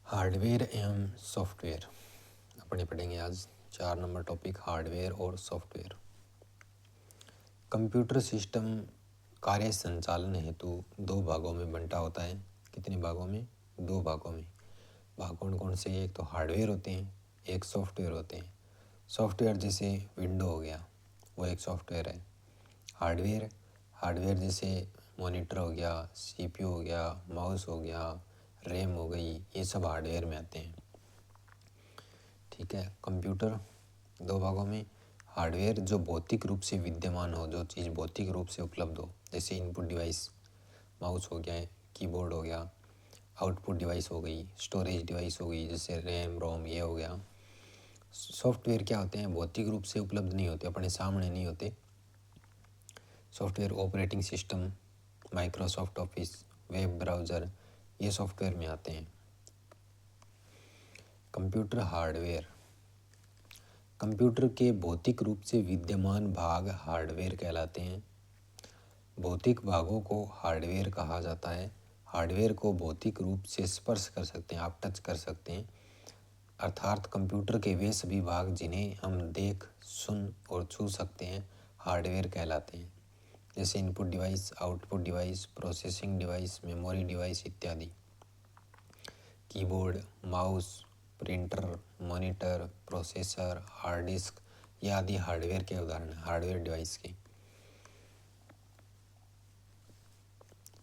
Hardware एवं software अपने पढ़ेंगे आज 4 नंबर टॉपिक हार्डवेयर और सॉफ्टवेयर। कंप्यूटर सिस्टम कार्य संचालन हेतु 2 भागों में बंटा होता है। कितने भागों में? 2 भागों में। भाग कौन कौन से? एक तो हार्डवेयर होते हैं, एक सॉफ्टवेयर होते हैं। सॉफ्टवेयर जैसे विंडो हो गया, वो एक सॉफ्टवेयर है। हार्डवेयर जैसे मॉनिटर हो गया, सीपीयू हो गया, माउस हो गया, रैम हो गई, ये सब हार्डवेयर में आते हैं। ठीक है। कंप्यूटर 2 भागों में। हार्डवेयर जो भौतिक रूप से विद्यमान हो, जो चीज़ भौतिक रूप से उपलब्ध हो, जैसे इनपुट डिवाइस माउस हो गया, कीबोर्ड हो गया, आउटपुट डिवाइस हो गई, स्टोरेज डिवाइस हो गई जैसे रैम रोम, ये हो गया। सॉफ्टवेयर क्या होते हैं? भौतिक रूप से उपलब्ध नहीं होते, अपने सामने नहीं होते। Software operating system, Microsoft office, web browser, ये सॉफ्टवेयर में आते हैं। कंप्यूटर हार्डवेयर, कंप्यूटर के भौतिक रूप से विद्यमान भाग हार्डवेयर कहलाते हैं। भौतिक भागों को हार्डवेयर कहा जाता है। हार्डवेयर को भौतिक रूप से स्पर्श कर सकते हैं, आप टच कर सकते हैं। अर्थात कंप्यूटर के वे सभी भाग जिन्हें हम देख, सुन और छू सकते हैं हार्डवेयर कहलाते हैं। जैसे input device, output device, processing device, memory device इत्यादि। Keyboard, mouse, printer, monitor, processor, hard disk, ये आदि हार्डवेयर के उदाहरण हैं, हार्डवेयर डिवाइस के।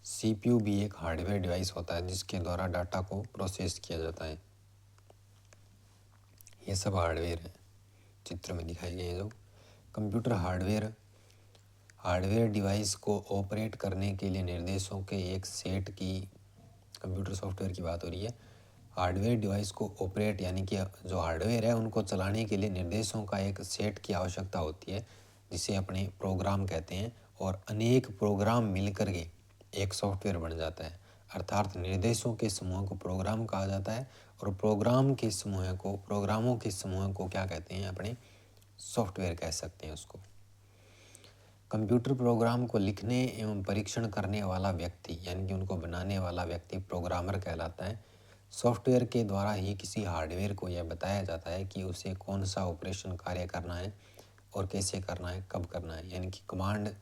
सीपीयू भी एक हार्डवेयर डिवाइस होता है जिसके द्वारा डाटा को प्रोसेस किया जाता है। ये सब हार्डवेयर है, चित्र में दिखाए गए जो कंप्यूटर हार्डवेयर डिवाइस को ऑपरेट करने के लिए निर्देशों के एक सेट की, कंप्यूटर सॉफ्टवेयर की बात हो रही है। हार्डवेयर डिवाइस को ऑपरेट यानी कि जो हार्डवेयर है उनको चलाने के लिए निर्देशों का एक सेट की आवश्यकता होती है, जिसे अपने प्रोग्राम कहते हैं। और अनेक प्रोग्राम मिलकर के एक सॉफ्टवेयर बन जाता है। अर्थात निर्देशों के समूह को प्रोग्राम कहा जाता है और प्रोग्रामों के समूह को क्या कहते हैं? अपने सॉफ्टवेयर कह सकते हैं उसको। कंप्यूटर प्रोग्राम को लिखने एवं परीक्षण करने वाला व्यक्ति यानी कि उनको बनाने वाला व्यक्ति प्रोग्रामर कहलाता है। सॉफ्टवेयर के द्वारा ही किसी हार्डवेयर को यह बताया जाता है कि उसे कौन सा ऑपरेशन कार्य करना है और कैसे करना है, कब करना है। यानी कि कमांड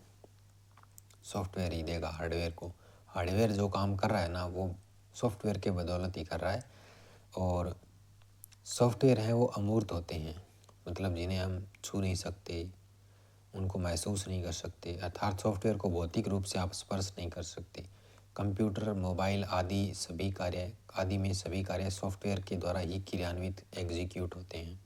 सॉफ्टवेयर ही देगा हार्डवेयर को। हार्डवेयर जो काम कर रहा है ना, वो सॉफ्टवेयर के बदौलत ही कर रहा है। और सॉफ्टवेयर हैं वो अमूर्त होते हैं, मतलब जिन्हें हम छू नहीं सकते, उनको महसूस नहीं कर सकते। अर्थात सॉफ्टवेयर को भौतिक रूप से आप स्पर्श नहीं कर सकते। कंप्यूटर, मोबाइल आदि में सभी कार्य सॉफ्टवेयर के द्वारा ही क्रियान्वित एग्जीक्यूट होते हैं।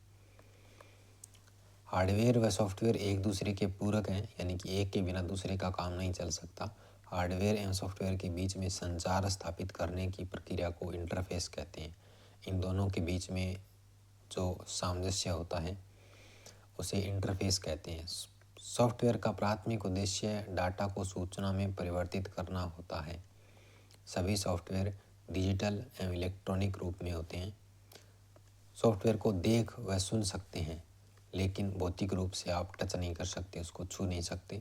हार्डवेयर व सॉफ्टवेयर एक दूसरे के पूरक हैं, यानी कि एक के बिना दूसरे का काम नहीं चल सकता। हार्डवेयर एवं सॉफ्टवेयर के बीच में संचार स्थापित करने की प्रक्रिया को इंटरफेस कहते हैं। इन दोनों के बीच में जो सामंजस्य होता है उसे इंटरफेस कहते हैं। सॉफ्टवेयर का प्राथमिक उद्देश्य डाटा को सूचना में परिवर्तित करना होता है। सभी सॉफ्टवेयर डिजिटल एवं इलेक्ट्रॉनिक रूप में होते हैं। सॉफ्टवेयर को देख व सुन सकते हैं, लेकिन भौतिक रूप से आप टच नहीं कर सकते, उसको छू नहीं सकते।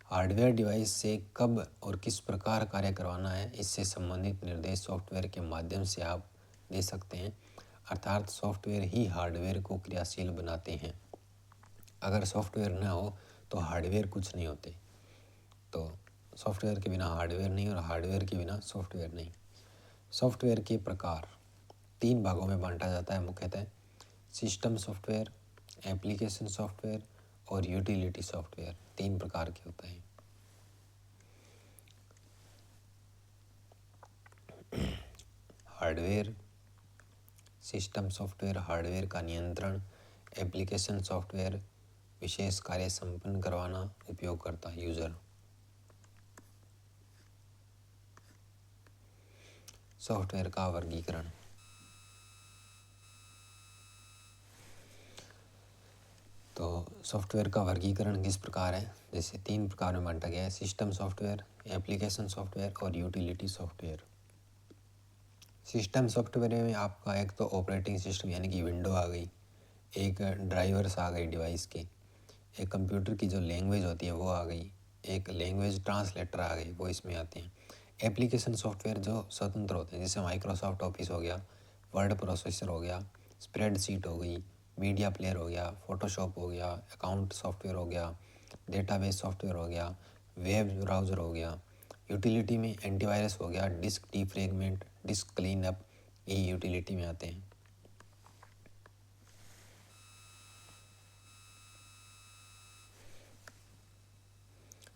हार्डवेयर डिवाइस से कब और किस प्रकार कार्य करवाना है, इससे संबंधित निर्देश सॉफ्टवेयर के माध्यम से आप दे सकते हैं। अर्थात सॉफ्टवेयर ही हार्डवेयर को क्रियाशील बनाते हैं। अगर सॉफ्टवेयर ना हो तो हार्डवेयर कुछ नहीं होते। तो सॉफ्टवेयर के बिना हार्डवेयर नहीं और हार्डवेयर के बिना सॉफ्टवेयर नहीं। सॉफ्टवेयर के प्रकार 3 भागों में बांटा जाता है मुख्यतः: सिस्टम सॉफ्टवेयर, एप्लीकेशन सॉफ्टवेयर और यूटिलिटी सॉफ्टवेयर। 3 प्रकार के होते हैं। हार्डवेयर, सिस्टम सॉफ्टवेयर हार्डवेयर का नियंत्रण, एप्लीकेशन सॉफ्टवेयर विशेष कार्य संपन्न करवाना, उपयोगकर्ता यूजर। सॉफ्टवेयर का वर्गीकरण। तो सॉफ्टवेयर का वर्गीकरण किस प्रकार है? जैसे 3 प्रकार में बांटा गया है: सिस्टम सॉफ्टवेयर, एप्लीकेशन सॉफ्टवेयर और यूटिलिटी सॉफ्टवेयर। सिस्टम सॉफ्टवेयर में आपका एक तो ऑपरेटिंग सिस्टम यानी कि विंडो आ गई, एक ड्राइवर्स आ गई डिवाइस के, एक कंप्यूटर की जो लैंग्वेज होती है वो आ गई, एक लैंग्वेज ट्रांसलेटर आ गई, वो इसमें आते हैं। एप्लीकेशन सॉफ्टवेयर जो स्वतंत्र होते हैं, जैसे माइक्रोसॉफ्ट ऑफिस हो गया, वर्ड प्रोसेसर हो गया, स्प्रेडशीट हो गई, मीडिया प्लेयर हो गया, फोटोशॉप हो गया, अकाउंट सॉफ्टवेयर हो गया, डेटाबेस सॉफ्टवेयर हो गया, वेब ब्राउज़र हो गया। यूटिलिटी में एंटीवायरस हो गया, डिस्क डीफ्रेगमेंट, डिस्क क्लीनअप, ये यूटिलिटी में आते हैं।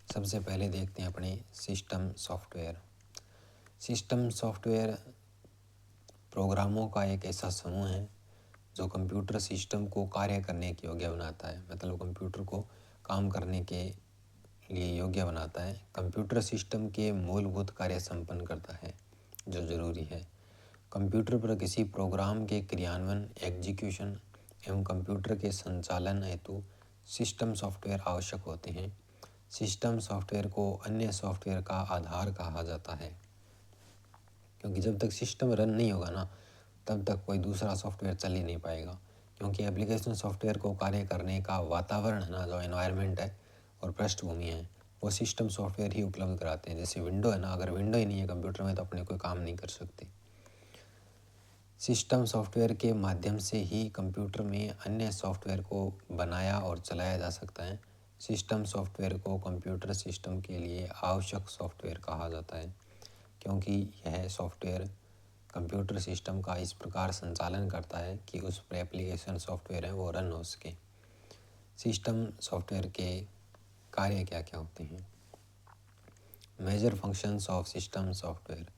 सबसे पहले देखते हैं अपने सिस्टम सॉफ्टवेयर। सिस्टम सॉफ्टवेयर प्रोग्रामों का एक ऐसा समूह है जो कंप्यूटर सिस्टम को कार्य करने के योग्य बनाता है, मतलब कंप्यूटर को काम करने के लिए योग्य बनाता है। कंप्यूटर सिस्टम के मूलभूत कार्य संपन्न करता है जो जरूरी है। कंप्यूटर पर किसी प्रोग्राम के क्रियान्वयन, एग्जीक्यूशन एवं कंप्यूटर के संचालन हेतु सिस्टम सॉफ्टवेयर आवश्यक होते हैं। सिस्टम सॉफ्टवेयर को अन्य सॉफ्टवेयर का आधार कहा जाता है, क्योंकि जब तक सिस्टम रन नहीं होगा ना, तब तक कोई दूसरा सॉफ्टवेयर चल ही नहीं पाएगा। क्योंकि एप्लीकेशन सॉफ्टवेयर को कार्य करने का वातावरण है ना, जो एनवायरनमेंट है और पृष्ठभूमि है, वो सिस्टम सॉफ्टवेयर ही उपलब्ध कराते हैं। जैसे विंडो है ना, अगर विंडो ही नहीं है कंप्यूटर में तो अपने कोई काम नहीं कर सकते। सिस्टम सॉफ्टवेयर के माध्यम से ही कंप्यूटर में अन्य सॉफ्टवेयर को बनाया और चलाया जा सकता है। सिस्टम सॉफ्टवेयर को कंप्यूटर सिस्टम के लिए आवश्यक सॉफ्टवेयर कहा जाता है, क्योंकि यह सॉफ्टवेयर कंप्यूटर सिस्टम का इस प्रकार संचालन करता है कि उस पर एप्लीकेशन सॉफ्टवेयर है वो रन हो सके। सिस्टम सॉफ्टवेयर के कार्य क्या क्या होते हैं? Major functions of system software: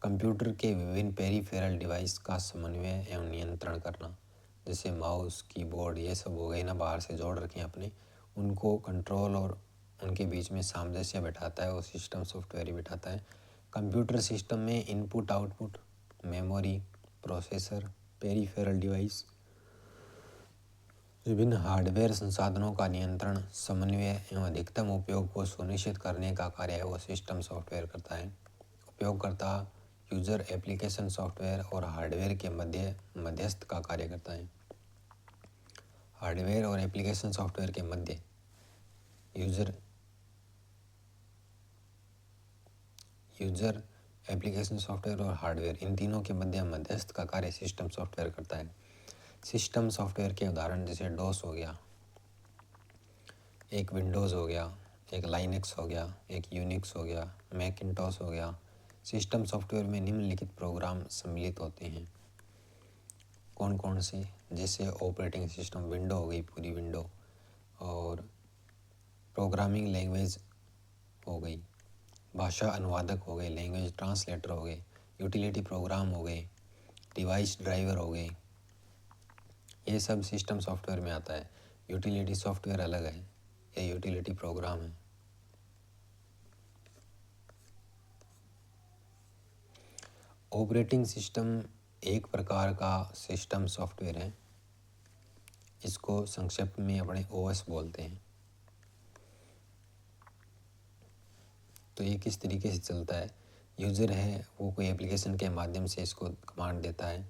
computer के विभिन्न पेरिफेरल डिवाइस का समन्वय एवं नियंत्रण करना, जैसे माउस, कीबोर्ड, ये सब हो गए ना, बाहर से जोड़ रखे हैं अपने, उनको कंट्रोल और उनके बीच में सामंजस्य बैठाता है वो सिस्टम सॉफ्टवेयर ही बैठाता है। कंप्यूटर सिस्टम में input output, memory, processor, peripheral device, विभिन्न हार्डवेयर संसाधनों का नियंत्रण, समन्वय एवं अधिकतम उपयोग को सुनिश्चित करने का कार्य वो सिस्टम सॉफ्टवेयर करता है। उपयोगकर्ता, यूजर, एप्लीकेशन सॉफ्टवेयर और हार्डवेयर के मध्यस्थ का कार्य करता है। हार्डवेयर और एप्लीकेशन सॉफ्टवेयर के मध्य यूजर, एप्लीकेशन सॉफ्टवेयर और हार्डवेयर, इन तीनों के मध्यस्थ का कार्य सिस्टम सॉफ्टवेयर करता है। सिस्टम सॉफ्टवेयर के उदाहरण जैसे डोस हो गया, एक विंडोज़ हो गया, एक लाइनक्स हो गया, एक यूनिक्स हो गया, मैकिन्टॉश हो गया। सिस्टम सॉफ्टवेयर में निम्नलिखित प्रोग्राम सम्मिलित होते हैं। कौन कौन से? जैसे ऑपरेटिंग सिस्टम, विंडो हो गई, पूरी विंडो, और प्रोग्रामिंग लैंग्वेज हो गई, भाषा अनुवादक हो गए, लैंग्वेज ट्रांसलेटर हो गए, यूटिलिटी प्रोग्राम हो गए, डिवाइस ड्राइवर हो गए, ये सब सिस्टम सॉफ्टवेयर में आता है। यूटिलिटी सॉफ्टवेयर अलग है, ये यूटिलिटी प्रोग्राम है। ऑपरेटिंग सिस्टम एक प्रकार का सिस्टम सॉफ्टवेयर है, इसको संक्षेप में अपने ओएस बोलते हैं। तो ये किस तरीके से चलता है? यूज़र है वो कोई एप्लीकेशन के माध्यम से इसको कमांड देता है,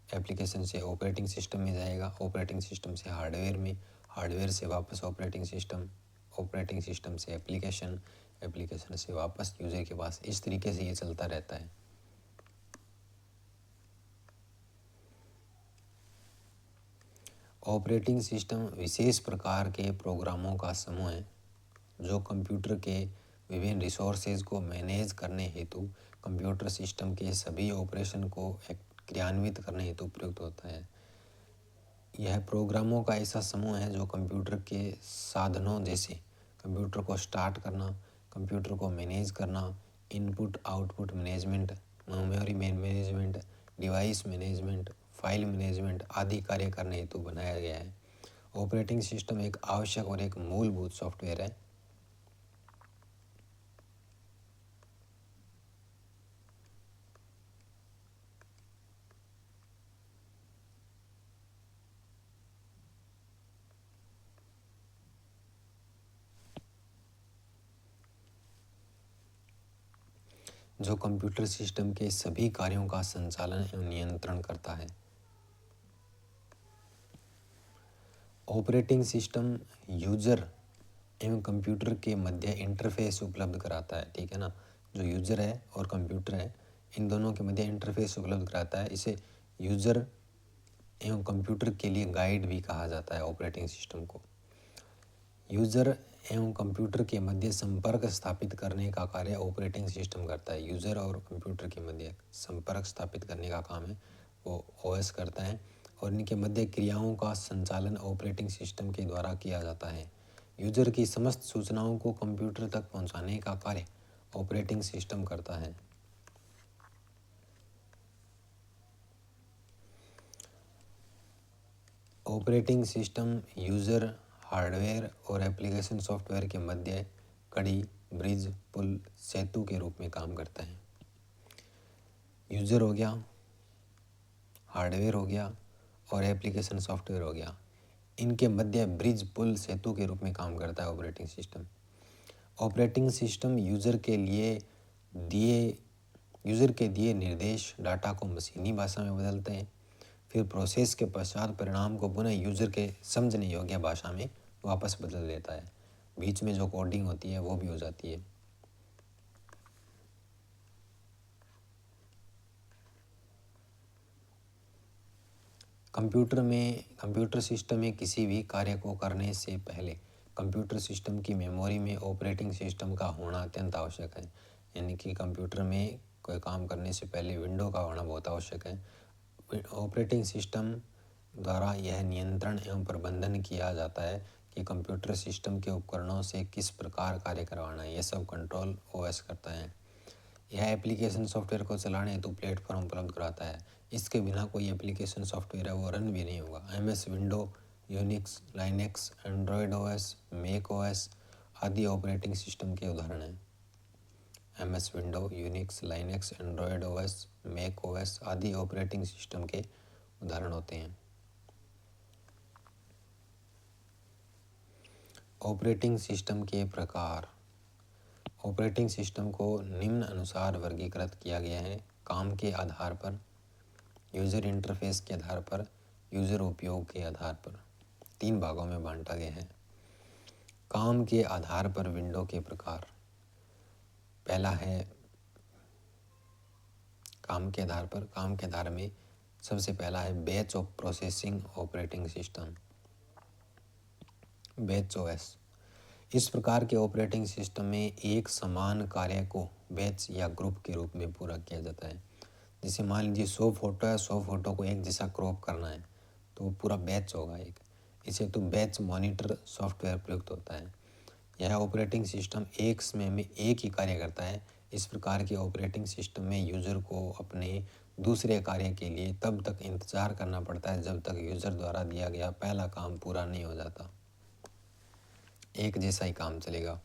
एप्लीकेशन से ऑपरेटिंग सिस्टम में जाएगा, ऑपरेटिंग सिस्टम से हार्डवेयर में, हार्डवेयर से वापस ऑपरेटिंग सिस्टम, ऑपरेटिंग सिस्टम से एप्लीकेशन, एप्लीकेशन से वापस यूज़र के पास। इस तरीके से ये चलता रहता है। ऑपरेटिंग सिस्टम विशेष प्रकार के प्रोग्रामों का समूह है जो कंप्यूटर के विभिन्न रिसोर्सेज को मैनेज करने हेतु कंप्यूटर सिस्टम के सभी ऑपरेशन को क्रियान्वित करने हेतु प्रयुक्त होता है। यह प्रोग्रामों का ऐसा समूह है जो कंप्यूटर के साधनों जैसे कंप्यूटर को स्टार्ट करना, कंप्यूटर को मैनेज करना, input output management, memory management, device management, file management आदि कार्य करने हेतु बनाया गया है। ऑपरेटिंग सिस्टम एक आवश्यक और एक मूलभूत सॉफ्टवेयर है। जो कंप्यूटर सिस्टम के सभी कार्यों का संचालन एवं नियंत्रण करता है। ऑपरेटिंग सिस्टम यूजर एवं कंप्यूटर के मध्य इंटरफेस उपलब्ध कराता है, ठीक है ना। जो यूज़र है और कंप्यूटर है इन दोनों के मध्य इंटरफेस उपलब्ध कराता है। इसे यूज़र एवं कंप्यूटर के लिए गाइड भी कहा जाता है। ऑपरेटिंग सिस्टम को यूज़र एवं कंप्यूटर के मध्य संपर्क स्थापित करने का कार्य ऑपरेटिंग सिस्टम करता है। यूज़र और कंप्यूटर के मध्य संपर्क स्थापित करने का काम है वो ओएस करता है और इनके मध्य क्रियाओं का संचालन ऑपरेटिंग सिस्टम के द्वारा किया जाता है। यूज़र की समस्त सूचनाओं को कंप्यूटर तक पहुंचाने का कार्य ऑपरेटिंग सिस्टम करता है। ऑपरेटिंग सिस्टम यूज़र हार्डवेयर और एप्लीकेशन सॉफ्टवेयर के मध्य कड़ी, ब्रिज, पुल, सेतु के रूप में काम करता है। यूज़र हो गया, हार्डवेयर हो गया और एप्लीकेशन सॉफ्टवेयर हो गया, इनके मध्य ब्रिज, पुल, सेतु के रूप में काम करता है operating system. Operating system user के दिए निर्देश डाटा को मशीनी भाषा में बदलते हैं, फिर प्रोसेस के पश्चात परिणाम को पुनः यूज़र के समझने योग्य भाषा में वापस बदल देता है। बीच में जो कोडिंग होती है वो भी हो जाती है। कंप्यूटर सिस्टम में किसी भी कार्य को करने से पहले कंप्यूटर सिस्टम की मेमोरी में ऑपरेटिंग सिस्टम का होना अत्यंत आवश्यक है। यानी कि कंप्यूटर में कोई काम करने से पहले विंडो का होना बहुत आवश्यक है। ऑपरेटिंग सिस्टम द्वारा यह नियंत्रण एवं प्रबंधन किया जाता है कि कंप्यूटर सिस्टम के उपकरणों से किस प्रकार कार्य करवाना है। यह सब कंट्रोल ओएस करता है। यह एप्लीकेशन सॉफ्टवेयर को चलाने हेतु प्लेटफॉर्म उपलब्ध कराता है। इसके बिना कोई एप्लीकेशन सॉफ्टवेयर है वो रन भी नहीं होगा। MS window, Unix, Linux, Android OS, Mac OS आदि ऑपरेटिंग सिस्टम के उदाहरण हैं। MS window, Unix, Linux, Android OS, Mac OS आदि ऑपरेटिंग सिस्टम के उदाहरण होते हैं। ऑपरेटिंग सिस्टम के प्रकार। ऑपरेटिंग सिस्टम को निम्न अनुसार वर्गीकृत किया गया है। काम के आधार पर, यूज़र इंटरफेस के आधार पर, यूज़र उपयोग के आधार पर। 3 भागों में बांटा गया है। काम के आधार पर विंडो के प्रकार। पहला है काम के आधार में सबसे पहला है batch of processing operating system, batch OS। इस प्रकार के ऑपरेटिंग सिस्टम में एक समान कार्य को बैच या ग्रुप के रूप में पूरा किया जाता है। जैसे मान लीजिए 100 फोटो है, 100 फोटो को एक जैसा क्रॉप करना है तो पूरा बैच होगा एक। इसे तो बैच मॉनिटर सॉफ्टवेयर प्रयुक्त होता है। यह ऑपरेटिंग सिस्टम एक समय में एक ही कार्य करता है। इस प्रकार के ऑपरेटिंग सिस्टम में यूज़र को अपने दूसरे कार्य के लिए तब तक इंतज़ार करना पड़ता है जब तक यूज़र द्वारा दिया गया पहला काम पूरा नहीं हो जाता। एक जैसा ही काम चलेगा।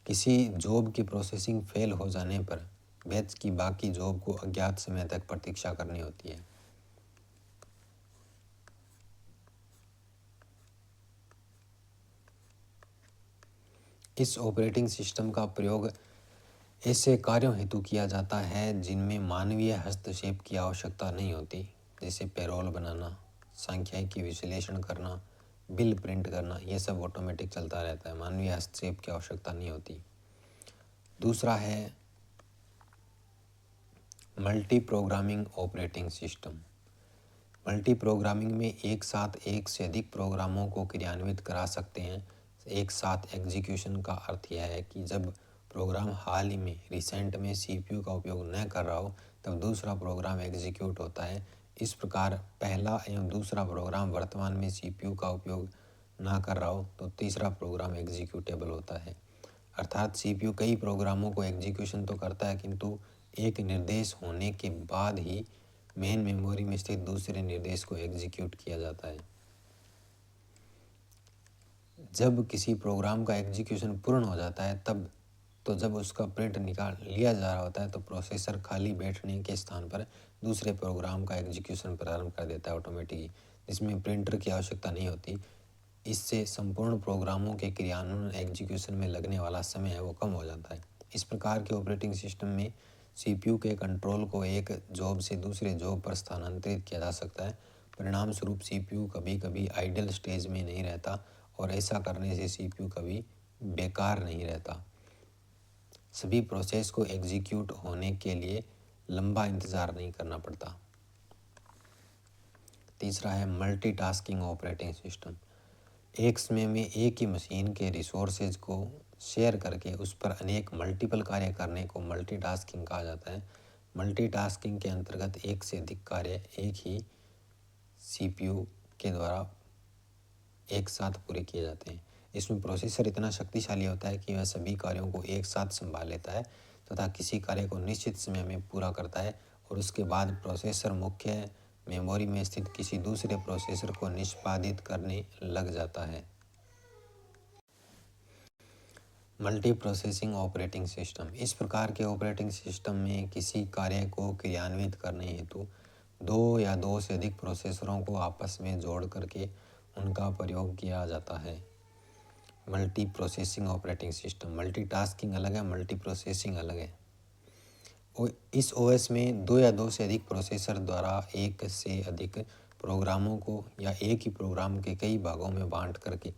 किसी जॉब की प्रोसेसिंग फेल हो जाने पर बैच की बाकी जॉब को अज्ञात समय तक प्रतीक्षा करनी होती है। इस ऑपरेटिंग सिस्टम का प्रयोग ऐसे कार्यों हेतु किया जाता है जिनमें मानवीय हस्तक्षेप की आवश्यकता नहीं होती, जैसे पेरोल बनाना, सांख्यिकी विश्लेषण करना, बिल प्रिंट करना। यह सब ऑटोमेटिक चलता रहता है, मानवीय हस्तक्षेप की आवश्यकता नहीं होती। दूसरा है multi programming operating system. Multi programming में एक साथ एक से अधिक प्रोग्रामों को क्रियान्वित करा सकते हैं। एक साथ एग्जीक्यूशन का अर्थ यह है कि जब प्रोग्राम हाल ही में रिसेंट में CPU का उपयोग न कर रहा हो तब दूसरा प्रोग्राम एग्जीक्यूट होता है। इस प्रकार पहला एवं दूसरा प्रोग्राम वर्तमान में CPU का उपयोग ना कर रहा हो तो तीसरा प्रोग्राम एग्जीक्यूटेबल होता है। अर्थात CPU कई प्रोग्रामों को एग्जीक्यूशन तो करता है किंतु एक निर्देश होने के बाद ही मेन मेमोरी में स्थित दूसरे निर्देश को एग्जीक्यूट किया जाता है। जब किसी प्रोग्राम का एग्जीक्यूशन पूर्ण हो जाता है जब उसका प्रिंट निकाल लिया जा रहा होता है तो प्रोसेसर खाली बैठने के स्थान पर दूसरे प्रोग्राम का एग्जीक्यूशन प्रारंभ कर देता है ऑटोमेटिकली, जिसमें प्रिंटर की आवश्यकता नहीं होती। इससे संपूर्ण प्रोग्रामों के क्रियान्वयन एग्जीक्यूशन में लगने वाला समय है वो कम हो जाता है। इस प्रकार के ऑपरेटिंग सिस्टम में CPU के कंट्रोल को एक जॉब से दूसरे जॉब पर स्थानांतरित किया जा सकता है। परिणाम स्वरूप CPU कभी कभी आइडल स्टेज में नहीं रहता और ऐसा करने से CPU कभी बेकार नहीं रहता। सभी प्रोसेस को एग्जीक्यूट होने के लिए लंबा इंतज़ार नहीं करना पड़ता। तीसरा है मल्टीटास्किंग ऑपरेटिंग सिस्टम। एक समय में एक ही मशीन के रिसोर्सेज को शेयर करके उस पर अनेक मल्टीपल कार्य करने को मल्टीटास्किंग कहा जाता है। मल्टीटास्किंग के अंतर्गत एक से अधिक कार्य एक ही सीपीयू के द्वारा एक साथ पूरे किए जाते हैं। इसमें प्रोसेसर इतना शक्तिशाली होता है कि वह सभी कार्यों को एक साथ संभाल लेता है तथा किसी कार्य को निश्चित समय में पूरा करता है और उसके बाद प्रोसेसर मुख्य मेमोरी में स्थित किसी दूसरे प्रोसेसर को निष्पादित करने लग जाता है। Multi processing operating system. इस प्रकार के ऑपरेटिंग सिस्टम में किसी कार्य को क्रियान्वित करने हेतु दो या दो से अधिक प्रोसेसरों को आपस में जोड़ करके उनका प्रयोग किया जाता है। Multi processing operating system. Multitasking अलग है, मल्टी प्रोसेसिंग अलग है। इस ओएस में दो या दो से अधिक प्रोसेसर द्वारा एक से अधिक प्रोग्रामों को या एक ही प्रोग्राम के कई भागों में बांट करके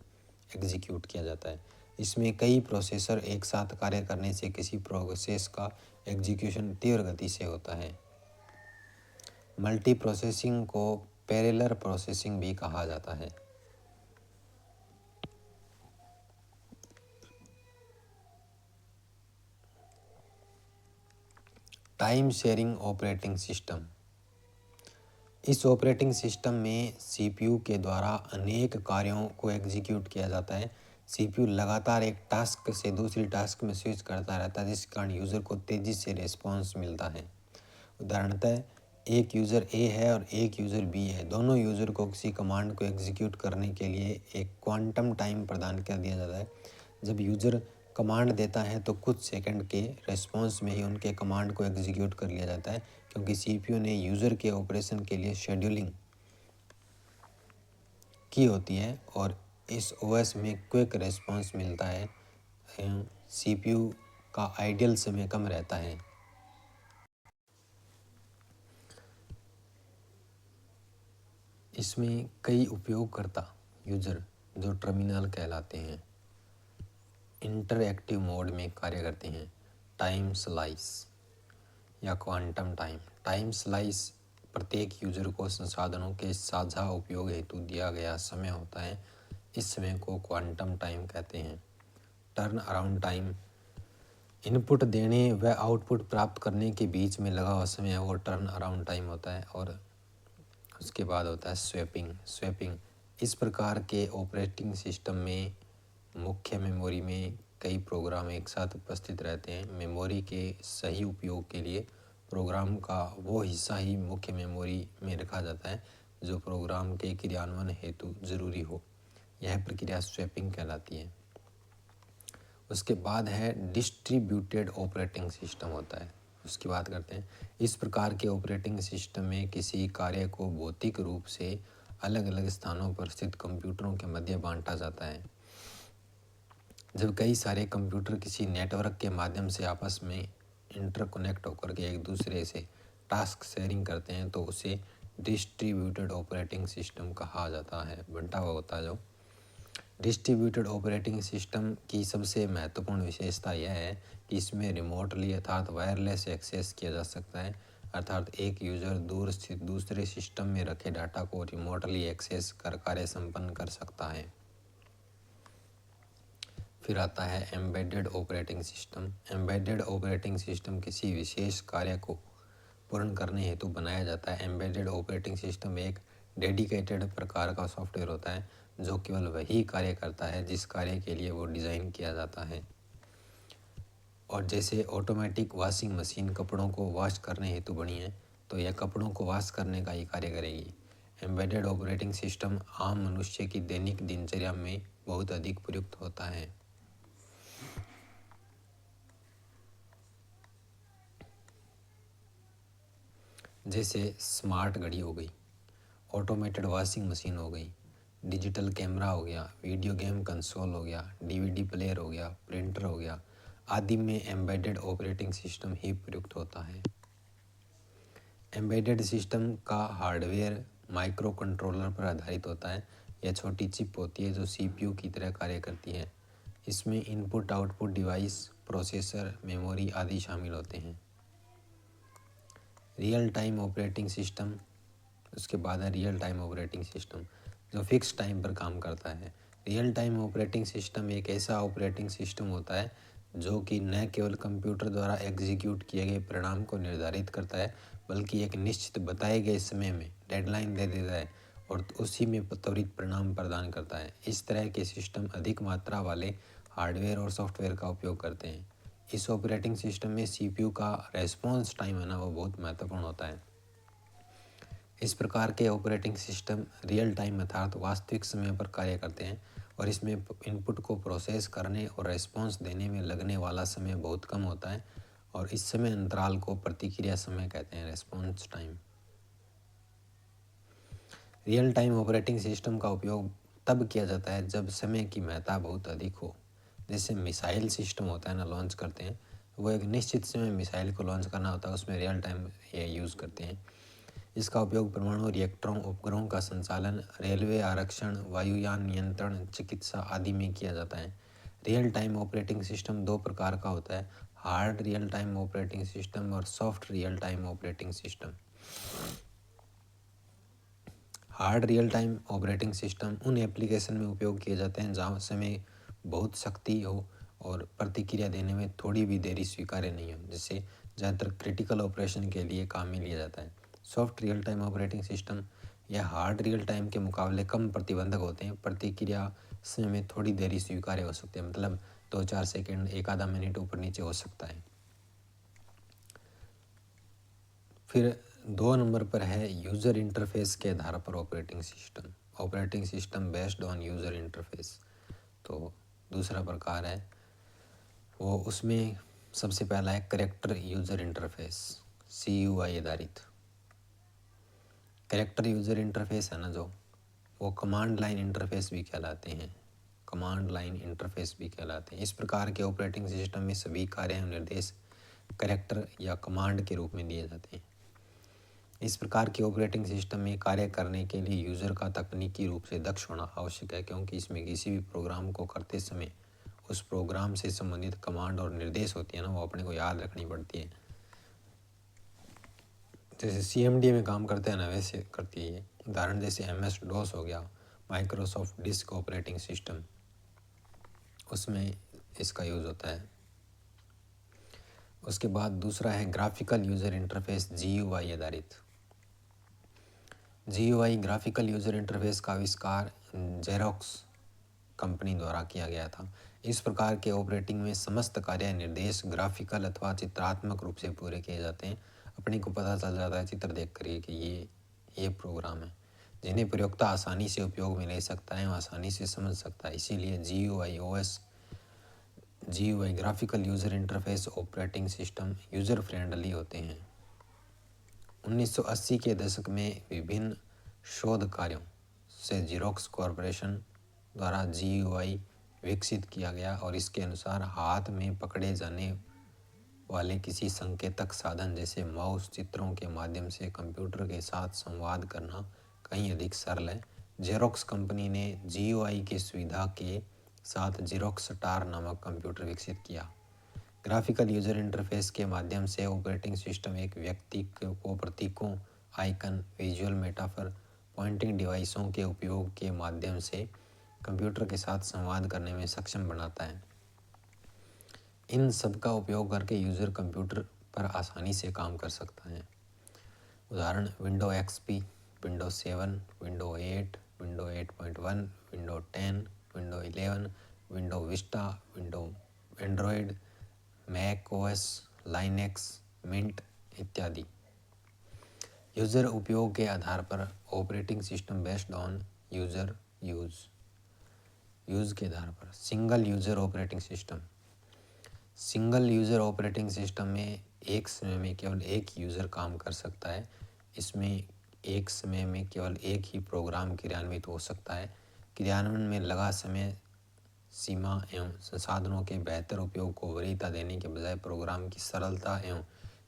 एग्जीक्यूट किया जाता है। इसमें कई प्रोसेसर एक साथ कार्य करने से किसी प्रोसेस का एग्जीक्यूशन तीव्र गति से होता है। मल्टी प्रोसेसिंग को पैरेलल प्रोसेसिंग भी कहा जाता है। Time sharing operating system. इस ऑपरेटिंग सिस्टम में सीपीयू के द्वारा अनेक कार्यों को एग्जीक्यूट किया जाता है। सीपीयू लगातार एक टास्क से दूसरी टास्क में स्विच करता रहता है, जिस कारण यूज़र को तेज़ी से रिस्पॉन्स मिलता है। उदाहरणतः एक यूज़र ए है और एक यूज़र बी है। दोनों यूज़र को किसी कमांड को एग्जीक्यूट करने के लिए एक क्वांटम टाइम प्रदान कर दिया जाता है। जब यूज़र कमांड देता है तो कुछ सेकंड के रिस्पॉन्स में ही उनके कमांड को एग्जीक्यूट कर लिया जाता है, क्योंकि सीपीयू ने यूज़र के ऑपरेशन के लिए शेड्यूलिंग की होती है और इस ओएस में क्विक रिस्पॉन्स मिलता है। सीपीयू का आइडियल समय कम रहता है। इसमें कई उपयोगकर्ता यूज़र जो टर्मिनल कहलाते हैं इंटरएक्टिव मोड में कार्य करते हैं। टाइम स्लाइस या क्वांटम टाइम। टाइम स्लाइस प्रत्येक यूज़र को संसाधनों के साझा उपयोग हेतु दिया गया समय होता है। इस समय को क्वांटम टाइम कहते हैं। टर्न अराउंड टाइम इनपुट देने व आउटपुट प्राप्त करने के बीच में लगा हुआ समय वो टर्न अराउंड टाइम होता है। और उसके बाद होता है स्वैपिंग। इस प्रकार के ऑपरेटिंग सिस्टम में मुख्य मेमोरी में कई प्रोग्राम एक साथ उपस्थित रहते हैं। मेमोरी के सही उपयोग के लिए प्रोग्राम का वो हिस्सा ही मुख्य मेमोरी में रखा जाता है जो प्रोग्राम के क्रियान्वयन हेतु जरूरी हो। यह प्रक्रिया स्वैपिंग कहलाती है। उसके बाद है डिस्ट्रीब्यूटेड ऑपरेटिंग सिस्टम होता है, उसकी बात करते हैं। इस प्रकार के ऑपरेटिंग सिस्टम में किसी कार्य को भौतिक रूप से अलग अलग स्थानों पर स्थित कंप्यूटरों के मध्य बांटा जाता है। जब कई सारे कंप्यूटर किसी नेटवर्क के माध्यम से आपस में इंटरकनेक्ट होकर के एक दूसरे से टास्क शेयरिंग करते हैं तो उसे डिस्ट्रीब्यूटेड ऑपरेटिंग सिस्टम कहा जाता है। बंटा हुआ होता है जो डिस्ट्रीब्यूटेड ऑपरेटिंग सिस्टम की सबसे महत्वपूर्ण विशेषता यह है कि इसमें रिमोटली अर्थात वायरलेस एक्सेस किया जा सकता है। अर्थात एक यूज़र दूर स्थित दूसरे सिस्टम में रखे डाटा को रिमोटली एक्सेस कर कार्य संपन्न कर सकता है। फिर आता है embedded operating system. Embedded operating system किसी विशेष कार्य को पूर्ण करने हेतु बनाया जाता है। एम्बेडेड ऑपरेटिंग सिस्टम एक डेडिकेटेड प्रकार का सॉफ्टवेयर होता है जो केवल वही कार्य करता है जिस कार्य के लिए वो डिज़ाइन किया जाता है। और जैसे ऑटोमेटिक वॉशिंग मशीन कपड़ों को वॉश करने हेतु बनी है तो यह कपड़ों को वॉश करने का ही कार्य करेगी। एम्बेडेड ऑपरेटिंग सिस्टम आम मनुष्य की दैनिक दिनचर्या में बहुत अधिक प्रयुक्त होता है। जैसे स्मार्ट घड़ी हो गई, ऑटोमेटेड वॉशिंग मशीन हो गई, डिजिटल कैमरा हो गया, वीडियो गेम कंसोल हो गया, डीवीडी प्लेयर हो गया, प्रिंटर हो गया आदि में एम्बेडेड ऑपरेटिंग सिस्टम ही प्रयुक्त होता है। एम्बेडेड सिस्टम का हार्डवेयर माइक्रो कंट्रोलर पर आधारित होता है। यह छोटी चिप होती है जो सीपीयू की तरह कार्य करती है। इसमें input output device processor, memory आदि शामिल होते हैं। रियल टाइम ऑपरेटिंग सिस्टम, उसके बाद है रियल टाइम ऑपरेटिंग सिस्टम जो फिक्स टाइम पर काम करता है। रियल टाइम ऑपरेटिंग सिस्टम एक ऐसा ऑपरेटिंग सिस्टम होता है जो कि न केवल कंप्यूटर द्वारा एग्जीक्यूट किए गए परिणाम को निर्धारित करता है, बल्कि एक निश्चित बताए गए समय में डेडलाइन दे देता है और उसी में त्वरित परिणाम प्रदान करता है। इस तरह के सिस्टम अधिक मात्रा वाले हार्डवेयर और सॉफ्टवेयर का उपयोग करते हैं। इस ऑपरेटिंग सिस्टम में सीपीयू का रेस्पॉन्स टाइम है ना, वो बहुत महत्वपूर्ण होता है। इस प्रकार के ऑपरेटिंग सिस्टम रियल टाइम अर्थात वास्तविक समय पर कार्य करते हैं और इसमें इनपुट को प्रोसेस करने और रेस्पॉन्स देने में लगने वाला समय बहुत कम होता है और इस समय अंतराल को प्रतिक्रिया समय कहते हैं, response time. Real time operating system का उपयोग तब किया जाता है जब समय की महत्ता बहुत अधिक हो। जैसे मिसाइल सिस्टम होता है ना, लॉन्च करते हैं, वो एक निश्चित समय मिसाइल को लॉन्च करना होता है, उसमें रियल टाइम ये यूज़ करते हैं। इसका उपयोग परमाणु रिएक्टरों, उपग्रहों का संचालन, रेलवे आरक्षण, वायुयान नियंत्रण, चिकित्सा आदि में किया जाता है। रियल टाइम ऑपरेटिंग सिस्टम दो प्रकार का होता है, hard real time operating system और soft real time operating system. Hard real time operating system उन एप्लीकेशन में उपयोग किए जाते हैं जहाँ समय बहुत शक्ति हो और प्रतिक्रिया देने में थोड़ी भी देरी स्वीकार्य नहीं हो, जिससे ज़्यादातर क्रिटिकल ऑपरेशन के लिए काम में लिया जाता है। Soft real time operating system या हार्ड रियल टाइम के मुकाबले कम प्रतिबंधक होते हैं, प्रतिक्रिया समय में थोड़ी देरी स्वीकार्य हो सकती है, मतलब 2-4 सेकेंड, एक आधा मिनट ऊपर नीचे हो सकता है। फिर 2 नंबर पर है यूज़र इंटरफेस के आधार पर operating system based on user interface. तो दूसरा प्रकार है वो, उसमें सबसे पहला है करेक्टर यूज़र इंटरफेस, CUI आधारित। करेक्टर यूज़र इंटरफेस है ना जो, वो कमांड लाइन इंटरफेस भी कहलाते हैं, इस प्रकार के ऑपरेटिंग सिस्टम में सभी कार्य एवं निर्देश करेक्टर या कमांड के रूप में दिए जाते हैं। इस प्रकार के ऑपरेटिंग सिस्टम में कार्य करने के लिए यूज़र का तकनीकी रूप से दक्ष होना आवश्यक है, क्योंकि इसमें किसी भी प्रोग्राम को करते समय उस प्रोग्राम से संबंधित कमांड और निर्देश होती है ना, वो अपने को याद रखनी पड़ती है। जैसे CMD में काम करते हैं ना, वैसे करती है। उदाहरण जैसे MS-DOS हो गया, माइक्रोसॉफ्ट डिस्क ऑपरेटिंग सिस्टम, उसमें इसका यूज़ होता है। उसके बाद दूसरा है ग्राफिकल यूज़र इंटरफेस, GUI आधारित। GUI ग्राफिकल यूज़र इंटरफेस का आविष्कार जेरोक्स कंपनी द्वारा किया गया था। इस प्रकार के ऑपरेटिंग में समस्त कार्य निर्देश ग्राफिकल अथवा चित्रात्मक रूप से पूरे किए जाते हैं। अपने को पता चल जाता है चित्र देख कर कि ये प्रोग्राम है, जिन्हें प्रयोक्ता आसानी से उपयोग में ले सकता है, आसानी से समझ सकता है। इसीलिए GUI graphical user interface operating system user friendly होते हैं। 1980 के दशक में विभिन्न शोध कार्यों से जेरोक्स कॉरपोरेशन द्वारा GUI विकसित किया गया और इसके अनुसार हाथ में पकड़े जाने वाले किसी संकेतक साधन जैसे माउस चित्रों के माध्यम से कंप्यूटर के साथ संवाद करना कहीं अधिक सरल है। जेरोक्स कंपनी ने GUI की सुविधा के साथ जेरोक्स स्टार नामक कंप्यूटर विकसित किया। ग्राफिकल यूज़र इंटरफेस के माध्यम से ऑपरेटिंग सिस्टम एक व्यक्ति को प्रतीकों, आइकन, विजुअल मेटाफर, पॉइंटिंग डिवाइसों के उपयोग के माध्यम से कंप्यूटर के साथ संवाद करने में सक्षम बनाता है। इन सब का उपयोग करके यूज़र कंप्यूटर पर आसानी से काम कर सकता है। उदाहरण window XP, window 7, window 8, window 8.1, window 10, window 11, window Vista, window Android, Mac OS, Linux, Mint इत्यादि। यूज़र उपयोग के आधार पर operating system based on user use के आधार पर सिंगल यूज़र ऑपरेटिंग सिस्टम में एक समय में केवल एक यूज़र काम कर सकता है। इसमें एक समय में केवल एक ही प्रोग्राम क्रियान्वित हो सकता है। क्रियान्वयन में लगा समय सीमा एवं संसाधनों के बेहतर उपयोग को वरीयता देने के बजाय प्रोग्राम की सरलता एवं